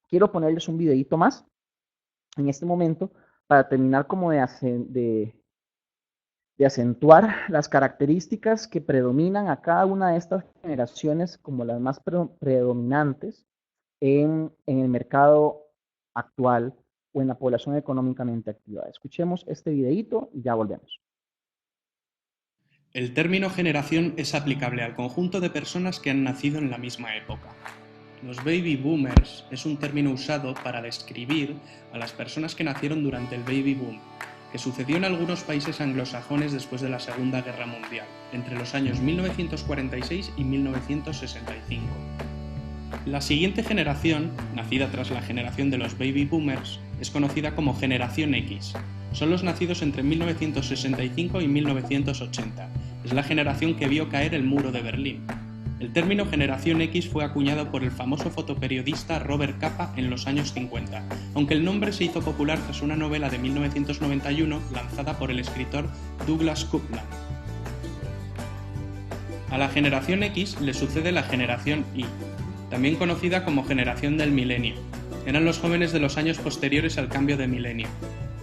Quiero ponerles un videito más en este momento para terminar como de acentuar las características que predominan a cada una de estas generaciones como las más predominantes en el mercado actual o en la población económicamente activa. Escuchemos este videito y ya volvemos. El término generación es aplicable al conjunto de personas que han nacido en la misma época. Los baby boomers es un término usado para describir a las personas que nacieron durante el baby boom, que sucedió en algunos países anglosajones después de la Segunda Guerra Mundial, entre los años 1946 y 1965. La siguiente generación, nacida tras la generación de los baby boomers, es conocida como generación X. Son los nacidos entre 1965 y 1980. Es la generación que vio caer el muro de Berlín. El término generación X fue acuñado por el famoso fotoperiodista Robert Capa en los años 50, aunque el nombre se hizo popular tras una novela de 1991 lanzada por el escritor Douglas Coupland. A la generación X le sucede la generación Y, también conocida como generación del milenio. Eran los jóvenes de los años posteriores al cambio de milenio.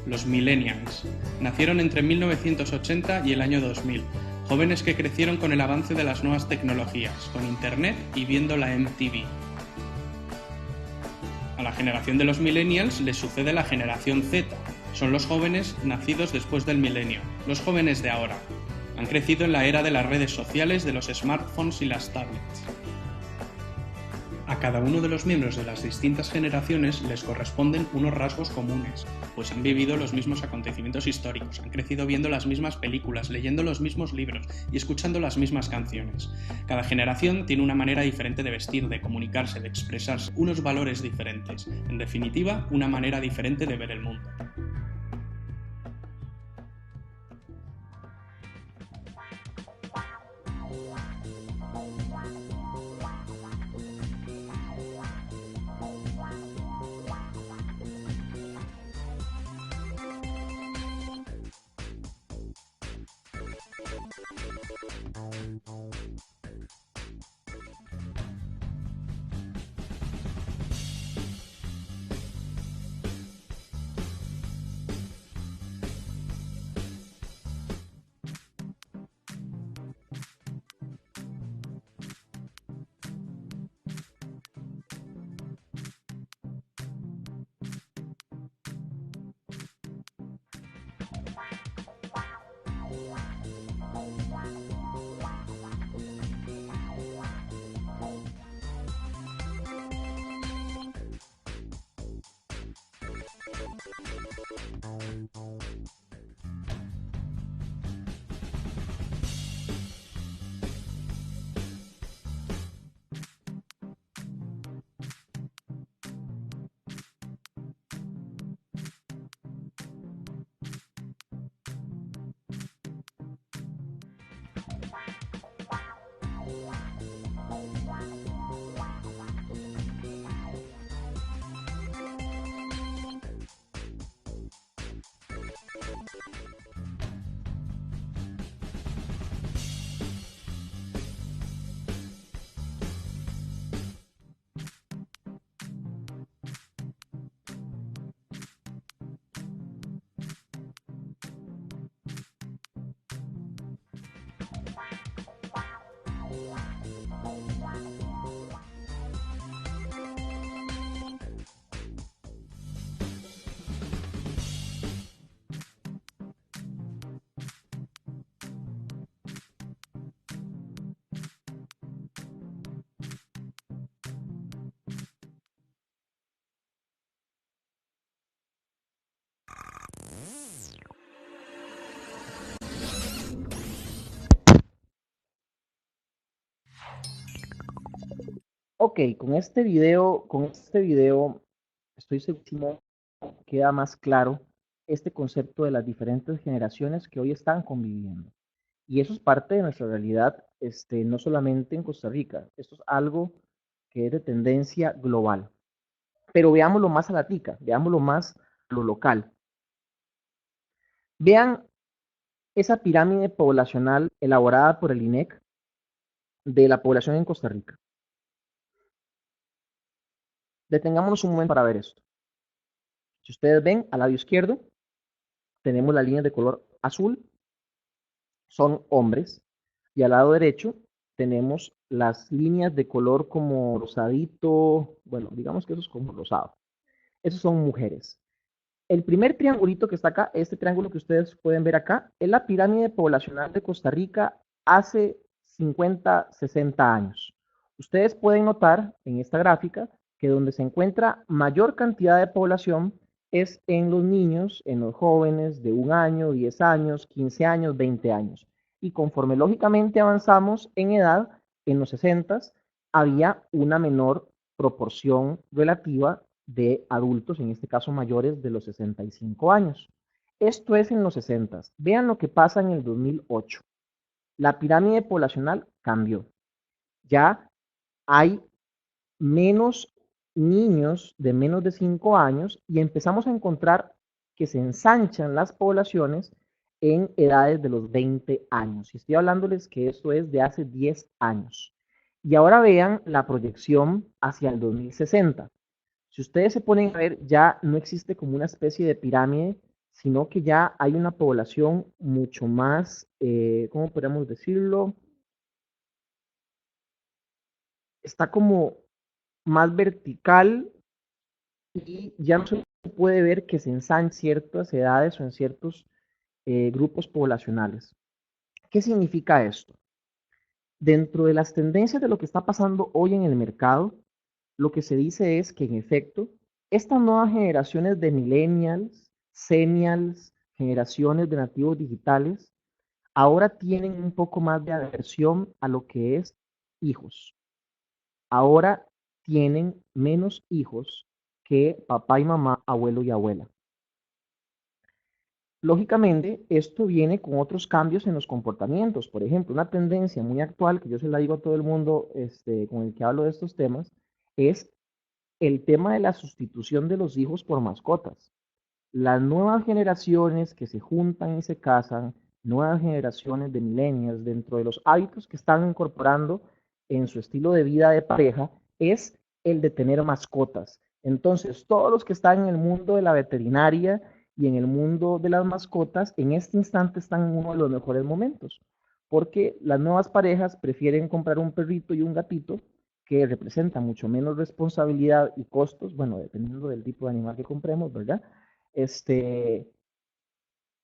Los millennials. Nacieron entre 1980 y el año 2000, jóvenes que crecieron con el avance de las nuevas tecnologías, con Internet y viendo la MTV. A la generación de los millennials les sucede la generación Z. Son los jóvenes nacidos después del milenio, los jóvenes de ahora. Han crecido en la era de las redes sociales, de los smartphones y las tablets. A cada uno de los miembros de las distintas generaciones les corresponden unos rasgos comunes, pues han vivido los mismos acontecimientos históricos, han crecido viendo las mismas películas, leyendo los mismos libros y escuchando las mismas canciones. Cada generación tiene una manera diferente de vestir, de comunicarse, de expresarse, unos valores diferentes, en definitiva, una manera diferente de ver el mundo. Ok, con este video estoy segurísimo que queda más claro este concepto de las diferentes generaciones que hoy están conviviendo. Y eso es parte de nuestra realidad, no solamente en Costa Rica, esto es algo que es de tendencia global. Pero veámoslo más a la tica, veámoslo más a lo local. Vean esa pirámide poblacional elaborada por el INEC de la población en Costa Rica. Detengámonos un momento para ver esto. Si ustedes ven, al lado izquierdo tenemos las líneas de color azul, son hombres, y al lado derecho tenemos las líneas de color como rosadito, bueno, digamos que eso es como rosado. Esos son mujeres. El primer triangulito que está acá, este triángulo que ustedes pueden ver acá, es la pirámide poblacional de Costa Rica hace 50, 60 años. Ustedes pueden notar en esta gráfica que donde se encuentra mayor cantidad de población es en los niños, en los jóvenes de 1 año, 10 años, 15 años, 20 años. Y conforme lógicamente avanzamos en edad, en los 60 había una menor proporción relativa de adultos, en este caso mayores de los 65 años. Esto es en los 60. Vean lo que pasa en el 2008. La pirámide poblacional cambió. Ya hay menos niños de menos de 5 años y empezamos a encontrar que se ensanchan las poblaciones en edades de los 20 años. Y estoy hablándoles que esto es de hace 10 años. Y ahora vean la proyección hacia el 2060. Si ustedes se ponen a ver, ya no existe como una especie de pirámide, sino que ya hay una población mucho más, ¿cómo podríamos decirlo? Está como más vertical y ya no se puede ver que se ensanchan ciertas edades o en ciertos grupos poblacionales. ¿Qué significa esto? Dentro de las tendencias de lo que está pasando hoy en el mercado, lo que se dice es que en efecto, estas nuevas generaciones de millennials, senials, generaciones de nativos digitales, ahora tienen un poco más de aversión a lo que es hijos. Ahora tienen menos hijos que papá y mamá, abuelo y abuela. Lógicamente, esto viene con otros cambios en los comportamientos. Por ejemplo, una tendencia muy actual, que yo se la digo a todo el mundo con el que hablo de estos temas, es el tema de la sustitución de los hijos por mascotas. Las nuevas generaciones que se juntan y se casan, nuevas generaciones de millennials, dentro de los hábitos que están incorporando en su estilo de vida de pareja, es el de tener mascotas. Entonces, todos los que están en el mundo de la veterinaria y en el mundo de las mascotas, en este instante están en uno de los mejores momentos, porque las nuevas parejas prefieren comprar un perrito y un gatito que representa mucho menos responsabilidad y costos, bueno, dependiendo del tipo de animal que compremos, ¿verdad?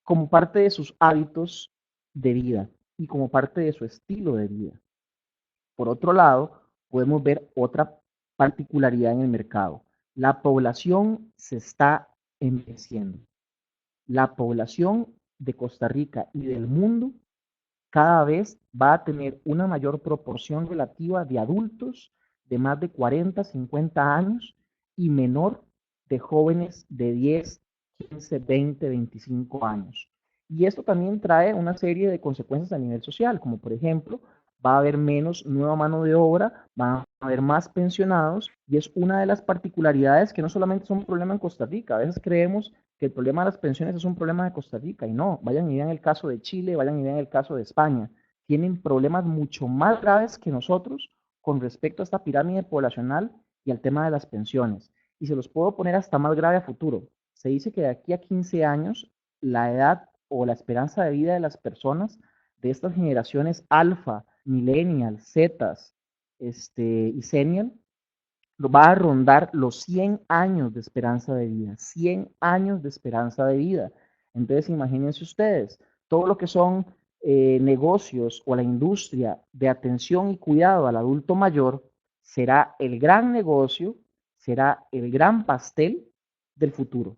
Como parte de sus hábitos de vida y como parte de su estilo de vida. Por otro lado, podemos ver otra particularidad en el mercado. La población se está envejeciendo. La población de Costa Rica y del mundo cada vez va a tener una mayor proporción relativa de adultos de más de 40, 50 años y menor de jóvenes de 10, 15, 20, 25 años. Y esto también trae una serie de consecuencias a nivel social, como por ejemplo, va a haber menos nueva mano de obra, van a haber más pensionados, y es una de las particularidades que no solamente son un problema en Costa Rica, a veces creemos que el problema de las pensiones es un problema de Costa Rica, y no, vayan y vean el caso de Chile, vayan y vean el caso de España, tienen problemas mucho más graves que nosotros con respecto a esta pirámide poblacional y al tema de las pensiones. Y se los puedo poner hasta más grave a futuro. Se dice que de aquí a 15 años, la edad o la esperanza de vida de las personas de estas generaciones alfa, millennial, zetas, y senior, va a rondar los 100 años de esperanza de vida, 100 años de esperanza de vida. Entonces, imagínense ustedes, todo lo que son negocios o la industria de atención y cuidado al adulto mayor será el gran negocio, será el gran pastel del futuro,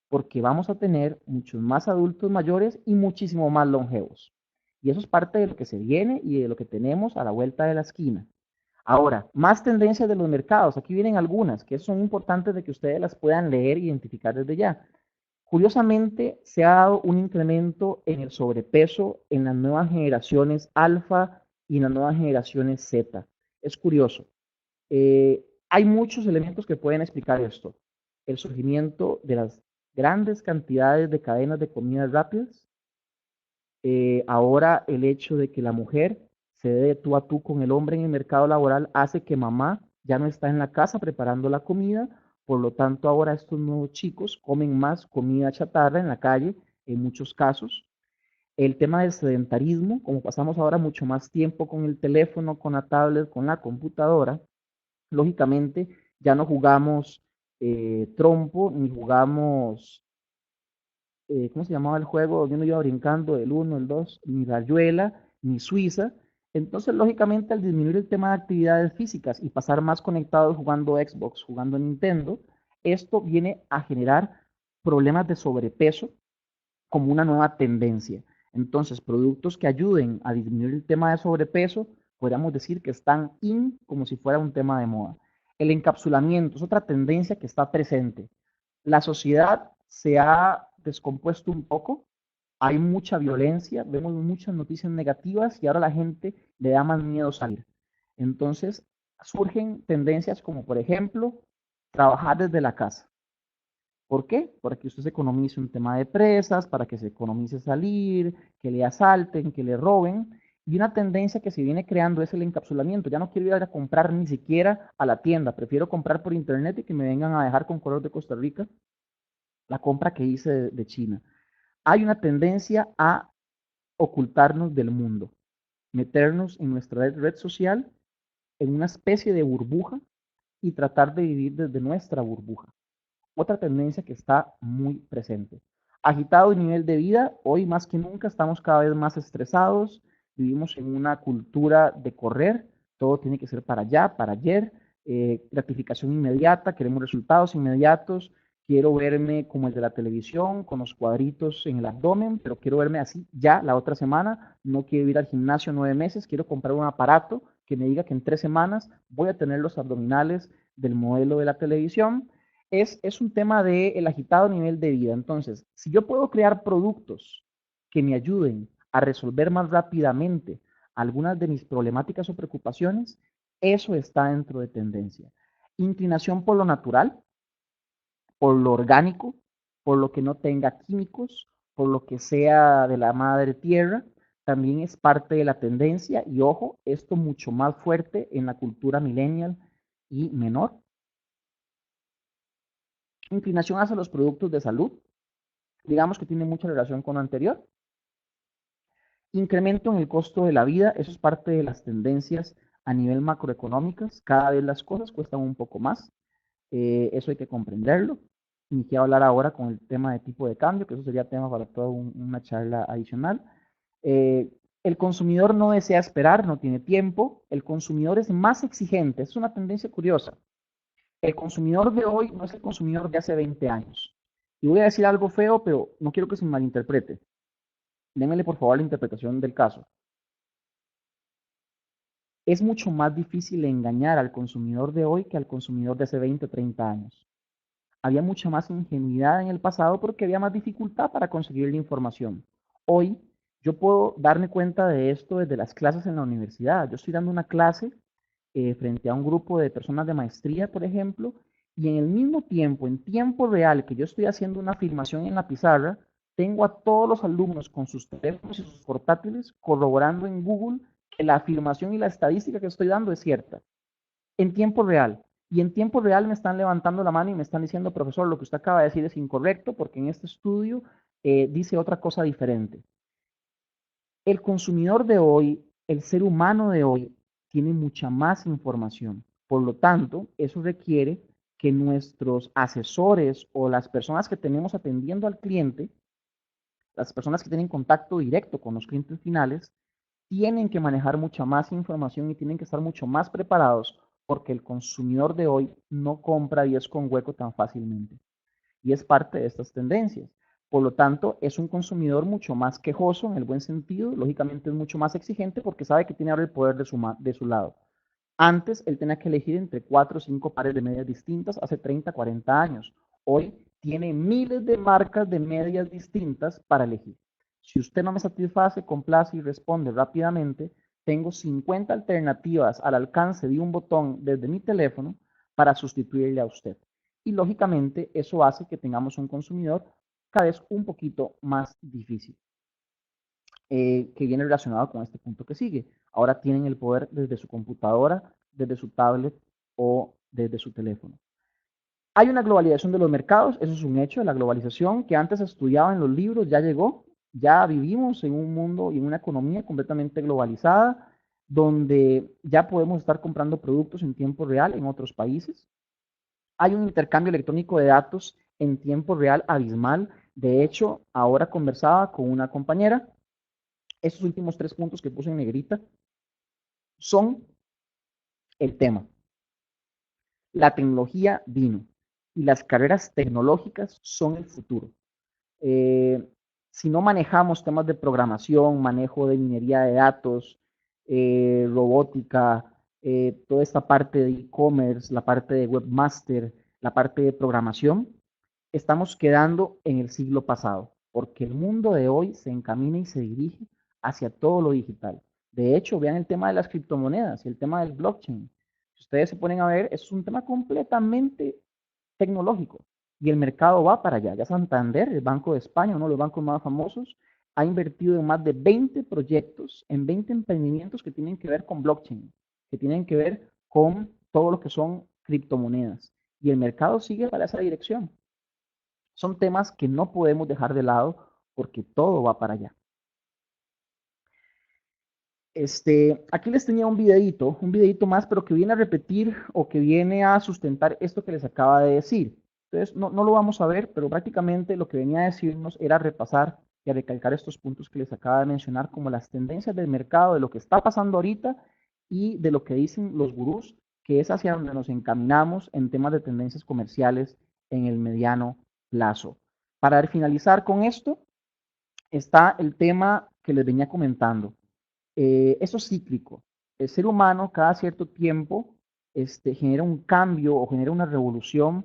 porque vamos a tener muchos más adultos mayores y muchísimo más longevos. Y eso es parte de lo que se viene y de lo que tenemos a la vuelta de la esquina. Ahora, más tendencias de los mercados. Aquí vienen algunas que son importantes de que ustedes las puedan leer e identificar desde ya. Curiosamente, se ha dado un incremento en el sobrepeso en las nuevas generaciones alfa y en las nuevas generaciones Z. Es curioso. Hay muchos elementos que pueden explicar esto. El surgimiento de las grandes cantidades de cadenas de comidas rápidas. Ahora el hecho de que la mujer se dé de tú a tú con el hombre en el mercado laboral hace que mamá ya no está en la casa preparando la comida, por lo tanto ahora estos nuevos chicos comen más comida chatarra en la calle en muchos casos. El tema del sedentarismo, como pasamos ahora mucho más tiempo con el teléfono, con la tablet, con la computadora, lógicamente ya no jugamos trompo ni jugamos ¿cómo se llamaba el juego? Donde uno iba brincando el uno, el 2, ni Rayuela, ni Suiza. Entonces, lógicamente, al disminuir el tema de actividades físicas y pasar más conectados jugando Xbox, jugando Nintendo, esto viene a generar problemas de sobrepeso como una nueva tendencia. Entonces, productos que ayuden a disminuir el tema de sobrepeso, podríamos decir que están in como si fuera un tema de moda. El encapsulamiento es otra tendencia que está presente. La sociedad se ha descompuesto un poco, hay mucha violencia, vemos muchas noticias negativas y ahora la gente le da más miedo salir. Entonces surgen tendencias como, por ejemplo, trabajar desde la casa. ¿Por qué? Para que usted se economice un tema de presas, para que se economice salir, que le asalten, que le roben. Y una tendencia que se viene creando es el encapsulamiento. Ya no quiero ir a comprar ni siquiera a la tienda, prefiero comprar por internet y que me vengan a dejar con color de Costa Rica la compra que hice de China. Hay una tendencia a ocultarnos del mundo, meternos en nuestra red social en una especie de burbuja y tratar de vivir desde nuestra burbuja. Otra tendencia que está muy presente. Agitado el nivel de vida, hoy más que nunca estamos cada vez más estresados, vivimos en una cultura de correr, todo tiene que ser para allá, para ayer, gratificación inmediata, queremos resultados inmediatos, quiero verme como el de la televisión, con los cuadritos en el abdomen, pero quiero verme así ya la otra semana, no quiero ir al gimnasio 9 meses, quiero comprar un aparato que me diga que en 3 semanas voy a tener los abdominales del modelo de la televisión. Es un tema del agitado nivel de vida. Entonces, si yo puedo crear productos que me ayuden a resolver más rápidamente algunas de mis problemáticas o preocupaciones, eso está dentro de tendencia. Inclinación por lo natural, por lo orgánico, por lo que no tenga químicos, por lo que sea de la madre tierra, también es parte de la tendencia y ojo, esto mucho más fuerte en la cultura millennial y menor. Inclinación hacia los productos de salud, digamos que tiene mucha relación con lo anterior. Incremento en el costo de la vida, eso es parte de las tendencias a nivel macroeconómicas, cada vez las cosas cuestan un poco más, eso hay que comprenderlo. Ni quiero hablar ahora con el tema de tipo de cambio, que eso sería tema para toda una charla adicional. El consumidor no desea esperar, no tiene tiempo, el consumidor es más exigente, es una tendencia curiosa. El consumidor de hoy no es el consumidor de hace 20 años. Y voy a decir algo feo, pero no quiero que se malinterprete. Démele por favor la interpretación del caso. Es mucho más difícil engañar al consumidor de hoy que al consumidor de hace 20 o 30 años. Había mucha más ingenuidad en el pasado porque había más dificultad para conseguir la información. Hoy yo puedo darme cuenta de esto desde las clases en la universidad. Yo estoy dando una clase frente a un grupo de personas de maestría, por ejemplo, y en el mismo tiempo, en tiempo real que yo estoy haciendo una afirmación en la pizarra, tengo a todos los alumnos con sus teléfonos y sus portátiles corroborando en Google que la afirmación y la estadística que estoy dando es cierta, en tiempo real. Y en tiempo real me están levantando la mano y me están diciendo, profesor, lo que usted acaba de decir es incorrecto porque en este estudio dice otra cosa diferente. El consumidor de hoy, el ser humano de hoy, tiene mucha más información. Por lo tanto, eso requiere que nuestros asesores o las personas que tenemos atendiendo al cliente, las personas que tienen contacto directo con los clientes finales, tienen que manejar mucha más información y tienen que estar mucho más preparados porque el consumidor de hoy no compra 10 con hueco tan fácilmente. Y es parte de estas tendencias. Por lo tanto, es un consumidor mucho más quejoso en el buen sentido, lógicamente es mucho más exigente porque sabe que tiene ahora el poder de su lado. Antes él tenía que elegir entre 4 o 5 pares de medias distintas hace 30, 40 años. Hoy tiene miles de marcas de medias distintas para elegir. Si usted no me satisface, complace y responde rápidamente, tengo 50 alternativas al alcance de un botón desde mi teléfono para sustituirle a usted. Y lógicamente eso hace que tengamos un consumidor cada vez un poquito más difícil, que viene relacionado con este punto que sigue. Ahora tienen el poder desde su computadora, desde su tablet o desde su teléfono. Hay una globalización de los mercados, eso es un hecho. La globalización que antes se estudiaba en los libros ya llegó, ya vivimos en un mundo y en una economía completamente globalizada, donde ya podemos estar comprando productos en tiempo real en otros países. Hay un intercambio electrónico de datos en tiempo real abismal. De hecho, ahora conversaba con una compañera. Estos últimos 3 puntos que puse en negrita son el tema. La tecnología vino y las carreras tecnológicas son el futuro. Si no manejamos temas de programación, manejo de minería de datos, robótica, toda esta parte de e-commerce, la parte de webmaster, la parte de programación, estamos quedando en el siglo pasado, porque el mundo de hoy se encamina y se dirige hacia todo lo digital. De hecho, vean el tema de las criptomonedas y el tema del blockchain. Si ustedes se ponen a ver, es un tema completamente tecnológico y el mercado va para allá. Ya Santander, el Banco de España, uno de los bancos más famosos, ha invertido en más de 20 proyectos, en 20 emprendimientos que tienen que ver con blockchain, que tienen que ver con todo lo que son criptomonedas. Y el mercado sigue para esa dirección. Son temas que no podemos dejar de lado porque todo va para allá. Aquí les tenía un videito más, pero que viene a repetir o que viene a sustentar esto que les acaba de decir. Entonces, no lo vamos a ver, pero prácticamente lo que venía a decirnos era repasar y a recalcar estos puntos que les acaba de mencionar, como las tendencias del mercado, de lo que está pasando ahorita y de lo que dicen los gurús, que es hacia donde nos encaminamos en temas de tendencias comerciales en el mediano plazo. Para finalizar con esto, está el tema que les venía comentando. Eso es cíclico. El ser humano cada cierto tiempo genera un cambio o genera una revolución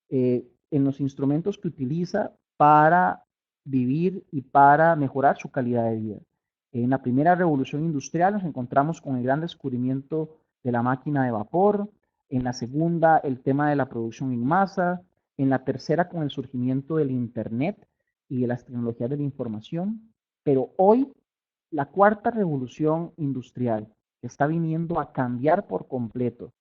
en los instrumentos que utiliza para vivir y para mejorar su calidad de vida. En la primera revolución industrial nos encontramos con el gran descubrimiento de la máquina de vapor, en la segunda el tema de la producción en masa, en la tercera con el surgimiento del Internet y de las tecnologías de la información, pero hoy la cuarta revolución industrial que está viniendo a cambiar por completo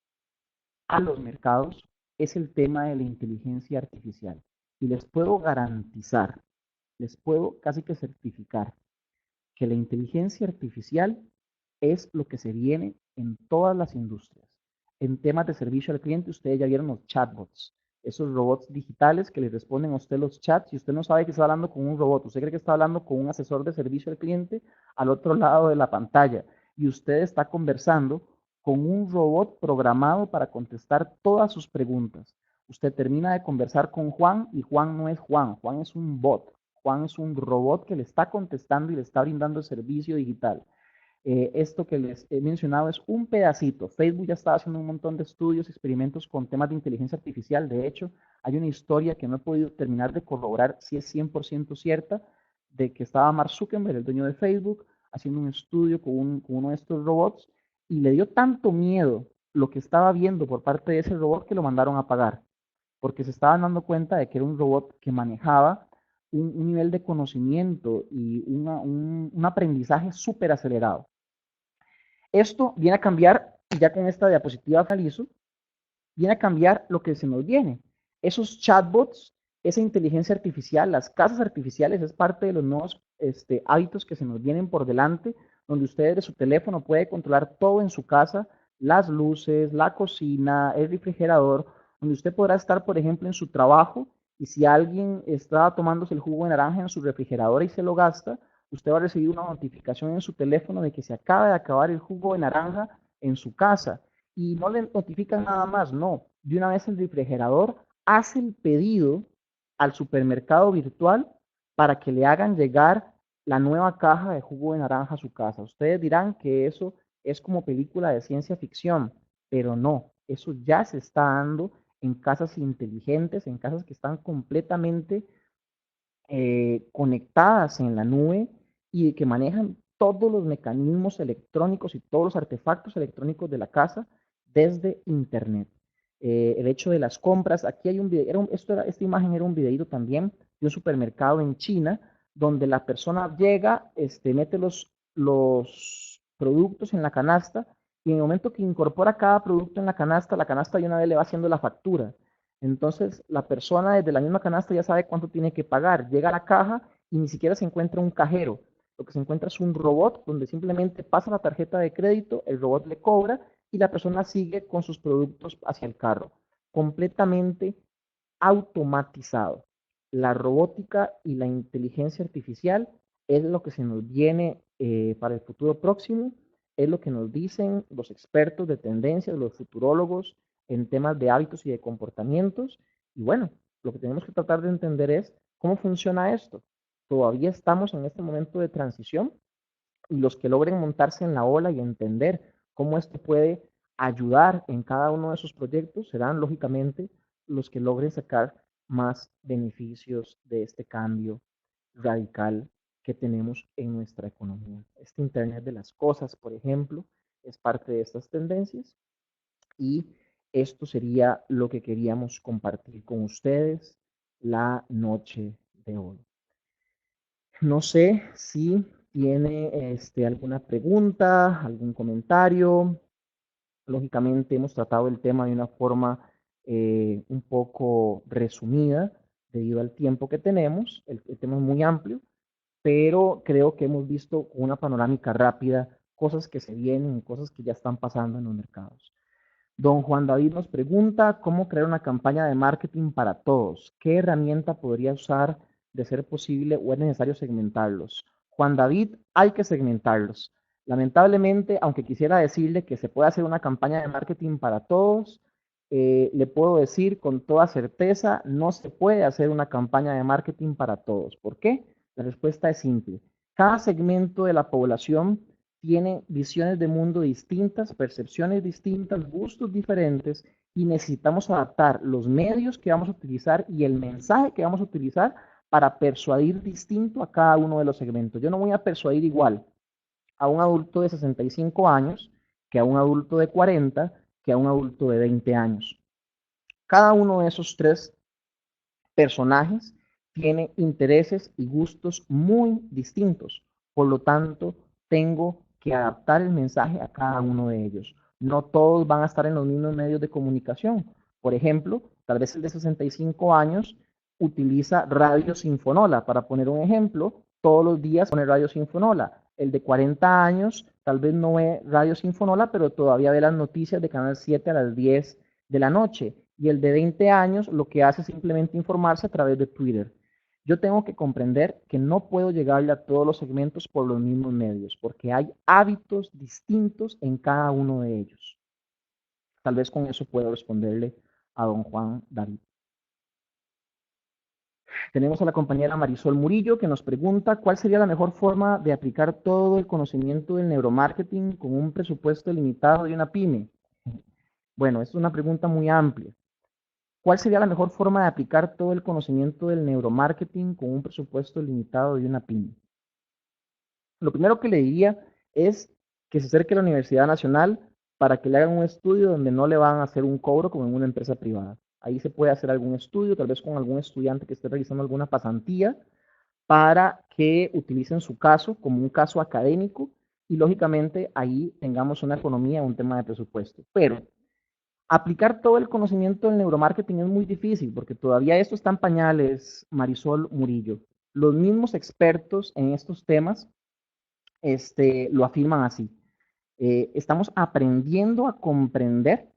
a los mercados es el tema de la inteligencia artificial. Y les puedo garantizar, les puedo casi que certificar que la inteligencia artificial es lo que se viene en todas las industrias. En temas de servicio al cliente, ustedes ya vieron los chatbots, esos robots digitales que le responden a usted los chats y usted no sabe que está hablando con un robot, usted cree que está hablando con un asesor de servicio al cliente al otro lado de la pantalla y usted está conversando con un robot programado para contestar todas sus preguntas. Usted termina de conversar con Juan y Juan no es Juan, Juan es un bot, Juan es un robot que le está contestando y le está brindando el servicio digital. Esto que les he mencionado es un pedacito. Facebook ya está haciendo un montón de estudios, experimentos con temas de inteligencia artificial. De hecho, hay una historia que no he podido terminar de corroborar si es 100% cierta, de que estaba Mark Zuckerberg, el dueño de Facebook, haciendo un estudio con uno de estos robots y le dio tanto miedo lo que estaba viendo por parte de ese robot que lo mandaron a pagar, porque se estaban dando cuenta de que era un robot que manejaba un nivel de conocimiento y un aprendizaje súper acelerado. Esto viene a cambiar, y ya con esta diapositiva finalizo, viene a cambiar lo que se nos viene. Esos chatbots, esa inteligencia artificial, las casas artificiales, es parte de los nuevos hábitos que se nos vienen por delante, donde usted de su teléfono puede controlar todo en su casa, las luces, la cocina, el refrigerador, donde usted podrá estar, por ejemplo, en su trabajo, y si alguien está tomándose el jugo de naranja en su refrigerador y se lo gasta, usted va a recibir una notificación en su teléfono de que se acaba de acabar el jugo de naranja en su casa. Y no le notifican nada más, no. De una vez el refrigerador hace el pedido al supermercado virtual para que le hagan llegar la nueva caja de jugo de naranja a su casa. Ustedes dirán que eso es como película de ciencia ficción, pero no, eso ya se está dando en casas inteligentes, en casas que están completamente conectadas en la nube y que manejan todos los mecanismos electrónicos y todos los artefactos electrónicos de la casa desde Internet. El hecho de las compras, aquí hay un video, esta imagen era un videito también de un supermercado en China, donde la persona llega, mete los productos en la canasta y en el momento que incorpora cada producto en la canasta de una vez le va haciendo la factura. Entonces, la persona desde la misma canasta ya sabe cuánto tiene que pagar. Llega a la caja y ni siquiera se encuentra un cajero. Lo que se encuentra es un robot donde simplemente pasa la tarjeta de crédito, el robot le cobra y la persona sigue con sus productos hacia el carro. Completamente automatizado. La robótica y la inteligencia artificial es lo que se nos viene para el futuro próximo, es lo que nos dicen los expertos de tendencias, los futurólogos en temas de hábitos y de comportamientos. Y bueno, lo que tenemos que tratar de entender es cómo funciona esto. Todavía estamos en este momento de transición y los que logren montarse en la ola y entender cómo esto puede ayudar en cada uno de sus proyectos serán lógicamente los que logren sacar más beneficios de este cambio radical que tenemos en nuestra economía. Este Internet de las cosas, por ejemplo, es parte de estas tendencias y esto sería lo que queríamos compartir con ustedes la noche de hoy. No sé si tiene alguna pregunta, algún comentario. Lógicamente hemos tratado el tema de una forma un poco resumida debido al tiempo que tenemos. El tema es muy amplio, pero creo que hemos visto con una panorámica rápida cosas que se vienen, cosas que ya están pasando en los mercados. Don Juan David nos pregunta cómo crear una campaña de marketing para todos. ¿Qué herramienta podría usar de ser posible o es necesario segmentarlos? Juan David, hay que segmentarlos. Lamentablemente, aunque quisiera decirle que se puede hacer una campaña de marketing para todos, le puedo decir con toda certeza, no se puede hacer una campaña de marketing para todos. ¿Por qué? La respuesta es simple. Cada segmento de la población tiene visiones de mundo distintas, percepciones distintas, gustos diferentes y necesitamos adaptar los medios que vamos a utilizar y el mensaje que vamos a utilizar para persuadir distinto a cada uno de los segmentos. Yo no voy a persuadir igual a un adulto de 65 años que a un adulto de 40, que a un adulto de 20 años. Cada uno de esos tres personajes tiene intereses y gustos muy distintos. Por lo tanto, tengo que adaptar el mensaje a cada uno de ellos. No todos van a estar en los mismos medios de comunicación. Por ejemplo, tal vez el de 65 años utiliza Radio Sinfonola, para poner un ejemplo, todos los días pone Radio Sinfonola. El de 40 años tal vez no ve Radio Sinfonola, pero todavía ve las noticias de Canal 7 a las 10 de la noche. Y el de 20 años lo que hace es simplemente informarse a través de Twitter. Yo tengo que comprender que no puedo llegarle a todos los segmentos por los mismos medios, porque hay hábitos distintos en cada uno de ellos. Tal vez con eso puedo responderle a don Juan David. Tenemos a la compañera Marisol Murillo que nos pregunta cuál sería la mejor forma de aplicar todo el conocimiento del neuromarketing con un presupuesto limitado de una pyme. Bueno, es una pregunta muy amplia. ¿Cuál sería la mejor forma de aplicar todo el conocimiento del neuromarketing con un presupuesto limitado de una pyme? Lo primero que le diría es que se acerque a la Universidad Nacional para que le hagan un estudio donde no le van a hacer un cobro como en una empresa privada. Ahí se puede hacer algún estudio, tal vez con algún estudiante que esté realizando alguna pasantía, para que utilicen su caso como un caso académico y lógicamente ahí tengamos una economía, un tema de presupuesto. Pero aplicar todo el conocimiento del neuromarketing es muy difícil porque todavía esto está en pañales, Marisol Murillo. Los mismos expertos en estos temas lo afirman así. Estamos aprendiendo a comprender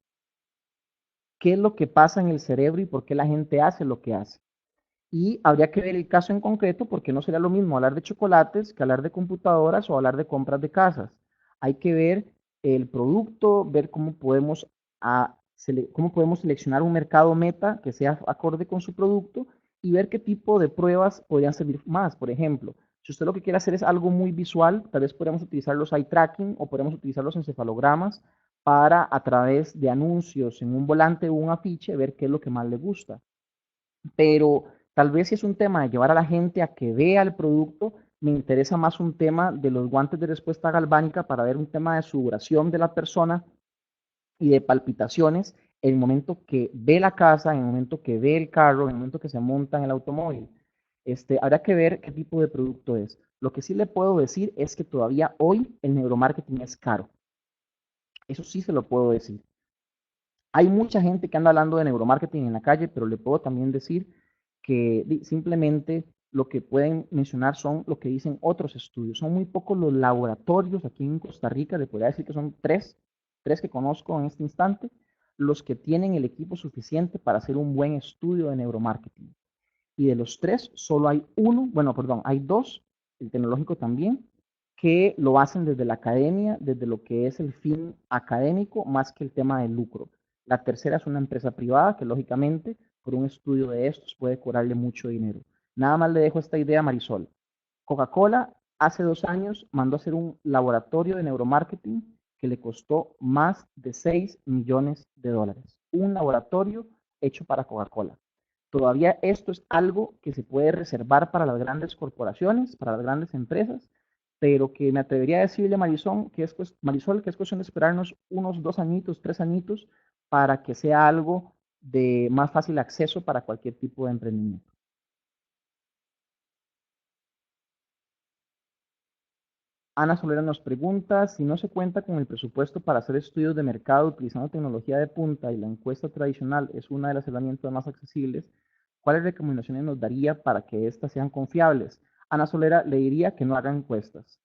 qué es lo que pasa en el cerebro y por qué la gente hace lo que hace. Y habría que ver el caso en concreto porque no sería lo mismo hablar de chocolates que hablar de computadoras o hablar de compras de casas. Hay que ver el producto, ver cómo podemos seleccionar un mercado meta que sea acorde con su producto y ver qué tipo de pruebas podrían servir más. Por ejemplo, si usted lo que quiere hacer es algo muy visual, tal vez podríamos utilizar los eye tracking o podríamos utilizar los encefalogramas para a través de anuncios en un volante o un afiche ver qué es lo que más le gusta. Pero tal vez si es un tema de llevar a la gente a que vea el producto, me interesa más un tema de los guantes de respuesta galvánica para ver un tema de sudoración de la persona y de palpitaciones en el momento que ve la casa, en el momento que ve el carro, en el momento que se monta en el automóvil. Habrá que ver qué tipo de producto es. Lo que sí le puedo decir es que todavía hoy el neuromarketing es caro. Eso sí se lo puedo decir. Hay mucha gente que anda hablando de neuromarketing en la calle, pero le puedo también decir que simplemente lo que pueden mencionar son lo que dicen otros estudios. Son muy pocos los laboratorios aquí en Costa Rica, le podría decir que son tres que conozco en este instante, los que tienen el equipo suficiente para hacer un buen estudio de neuromarketing. Y de los tres, solo hay uno, bueno, perdón, hay dos, el tecnológico también, que lo hacen desde la academia, desde lo que es el fin académico, más que el tema del lucro. La tercera es una empresa privada que, lógicamente, por un estudio de estos puede cobrarle mucho dinero. Nada más le dejo esta idea a Marisol. Coca-Cola hace 2 años mandó a hacer un laboratorio de neuromarketing que le costó más de $6 millones. Un laboratorio hecho para Coca-Cola. Todavía esto es algo que se puede reservar para las grandes corporaciones, para las grandes empresas, pero que me atrevería a decirle a Marisol que es cuestión de esperarnos unos 2 añitos, 3 añitos, para que sea algo de más fácil acceso para cualquier tipo de emprendimiento. Ana Solera nos pregunta si no se cuenta con el presupuesto para hacer estudios de mercado utilizando tecnología de punta y la encuesta tradicional es una de las herramientas más accesibles. ¿Cuáles recomendaciones nos daría para que éstas sean confiables? Ana Solera le diría que no haga encuestas.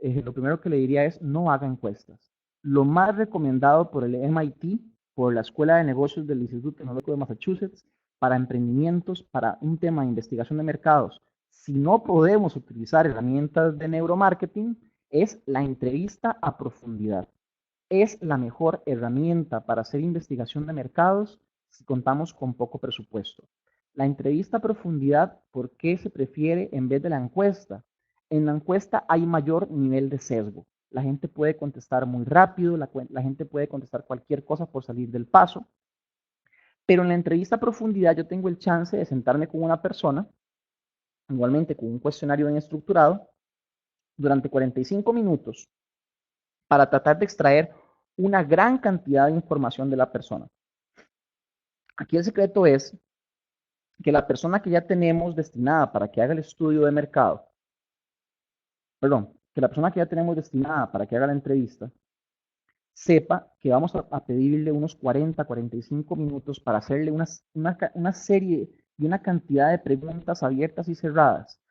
Lo primero que le diría es no haga encuestas. Lo más recomendado por el MIT, por la Escuela de Negocios del Instituto Tecnológico de Massachusetts, para emprendimientos, para un tema de investigación de mercados, si no podemos utilizar herramientas de neuromarketing, es la entrevista a profundidad. Es la mejor herramienta para hacer investigación de mercados si contamos con poco presupuesto. La entrevista a profundidad, ¿por qué se prefiere en vez de la encuesta? En la encuesta hay mayor nivel de sesgo. La gente puede contestar muy rápido, la gente puede contestar cualquier cosa por salir del paso. Pero en la entrevista a profundidad yo tengo el chance de sentarme con una persona, igualmente con un cuestionario bien estructurado, durante 45 minutos para tratar de extraer una gran cantidad de información de la persona. Aquí el secreto es que la persona que ya tenemos destinada para que haga el estudio de mercado, que la persona que ya tenemos destinada para que haga la entrevista, sepa que vamos a pedirle unos 40, 45 minutos para hacerle una serie y una cantidad de preguntas abiertas y cerradas,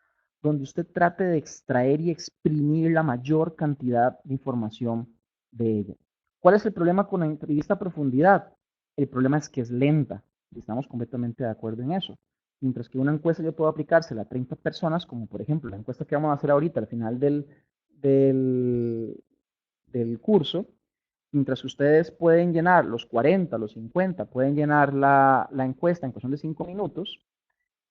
donde usted trate de extraer y exprimir la mayor cantidad de información de ella. ¿Cuál es el problema con la entrevista a profundidad? El problema es que es lenta, y estamos completamente de acuerdo en eso. Mientras que una encuesta yo puedo aplicársela a 30 personas, como por ejemplo la encuesta que vamos a hacer ahorita al final del curso, mientras que ustedes pueden llenar los 40, los 50, pueden llenar la encuesta en cuestión de 5 minutos,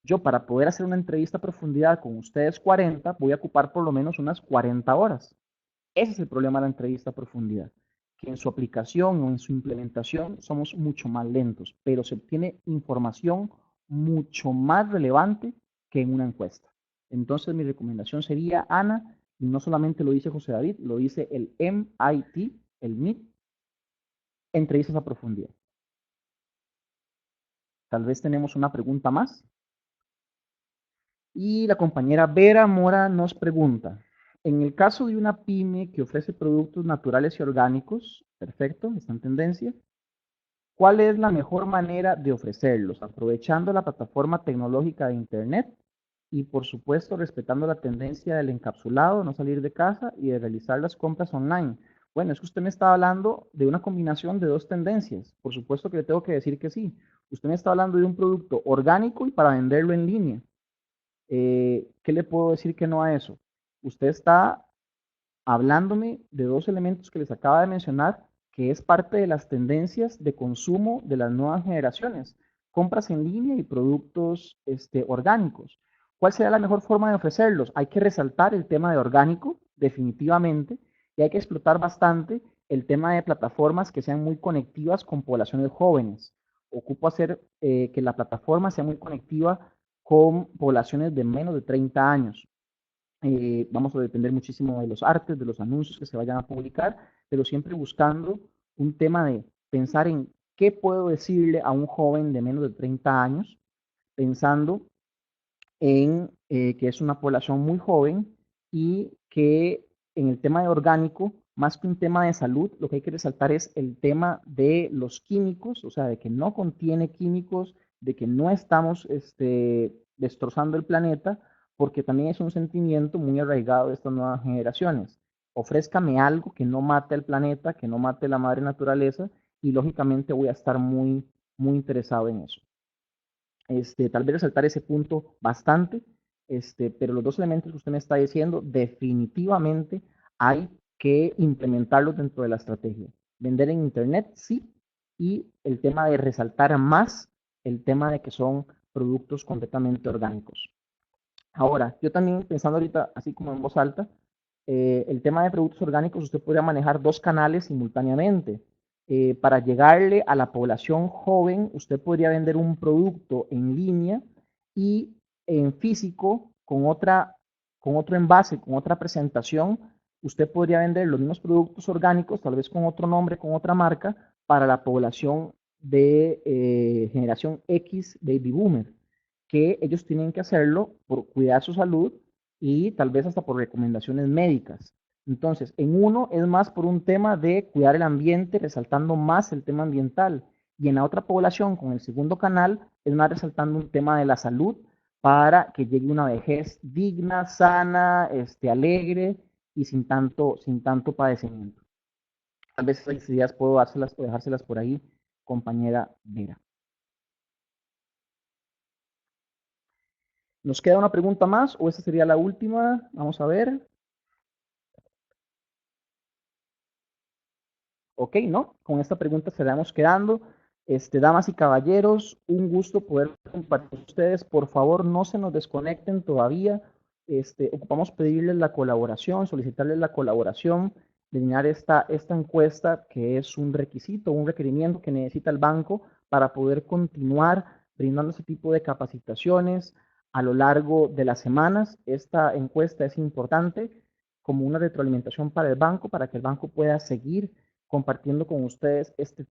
yo para poder hacer una entrevista a profundidad con ustedes 40, voy a ocupar por lo menos unas 40 horas. Ese es el problema de la entrevista a profundidad, que en su aplicación o en su implementación somos mucho más lentos, pero se obtiene información mucho más relevante que en una encuesta. Entonces mi recomendación sería, Ana, y no solamente lo dice José David, lo dice el MIT, el MIT, entrevistas a profundidad. Tal vez tenemos una pregunta más. Y la compañera Vera Mora nos pregunta, en el caso de una pyme que ofrece productos naturales y orgánicos, perfecto, está en tendencia, ¿cuál es la mejor manera de ofrecerlos? Aprovechando la plataforma tecnológica de Internet y, por supuesto, respetando la tendencia del encapsulado, no salir de casa y de realizar las compras online. Bueno, es que usted me está hablando de una combinación de dos tendencias. Por supuesto que le tengo que decir que sí. Usted me está hablando de un producto orgánico y para venderlo en línea. ¿Qué le puedo decir que no a eso? Usted está hablándome de dos elementos que les acaba de mencionar, que es parte de las tendencias de consumo de las nuevas generaciones, compras en línea y productos orgánicos. ¿Cuál será la mejor forma de ofrecerlos? Hay que resaltar el tema de orgánico, definitivamente, y hay que explotar bastante el tema de plataformas que sean muy conectivas con poblaciones jóvenes. Ocupo hacer que la plataforma sea muy conectiva con poblaciones de menos de 30 años. Vamos a depender muchísimo de los artes, de los anuncios que se vayan a publicar, pero siempre buscando un tema de pensar en qué puedo decirle a un joven de menos de 30 años, pensando en que es una población muy joven y que en el tema de orgánico, más que un tema de salud, lo que hay que resaltar es el tema de los químicos, o sea, de que no contiene químicos, de que no estamos destrozando el planeta, porque también es un sentimiento muy arraigado de estas nuevas generaciones. Ofrézcame algo que no mate el planeta, que no mate la madre naturaleza, y lógicamente voy a estar muy, muy interesado en eso. Tal vez resaltar ese punto bastante, pero los dos elementos que usted me está diciendo, definitivamente hay que implementarlos dentro de la estrategia. Vender en Internet, sí, y el tema de resaltar más el tema de que son productos completamente orgánicos. Ahora, yo también pensando ahorita, así como en voz alta, el tema de productos orgánicos, usted podría manejar dos canales simultáneamente. Para llegarle a la población joven, usted podría vender un producto en línea y en físico, con otro envase, con otra presentación, usted podría vender los mismos productos orgánicos, tal vez con otro nombre, con otra marca, para la población de generación X, baby boomer, que ellos tienen que hacerlo por cuidar su salud y tal vez hasta por recomendaciones médicas. Entonces, en uno es más por un tema de cuidar el ambiente, resaltando más el tema ambiental. Y en la otra población, con el segundo canal, es más resaltando un tema de la salud para que llegue una vejez digna, sana, alegre y sin tanto padecimiento. Tal vez esas ideas puedo dárselas o dejárselas por ahí, compañera Vera. ¿Nos queda una pregunta más o esta sería la última? Vamos a ver. Ok, ¿no? Con esta pregunta estaríamos quedando. Damas y caballeros, un gusto poder compartir con ustedes. Por favor, no se nos desconecten todavía. Ocupamos pedirles la colaboración, solicitarles la colaboración de llenar esta encuesta, que es un requisito, un requerimiento que necesita el banco para poder continuar brindando ese tipo de capacitaciones a lo largo de las semanas. Esta encuesta es importante como una retroalimentación para el banco, para que el banco pueda seguir compartiendo con ustedes este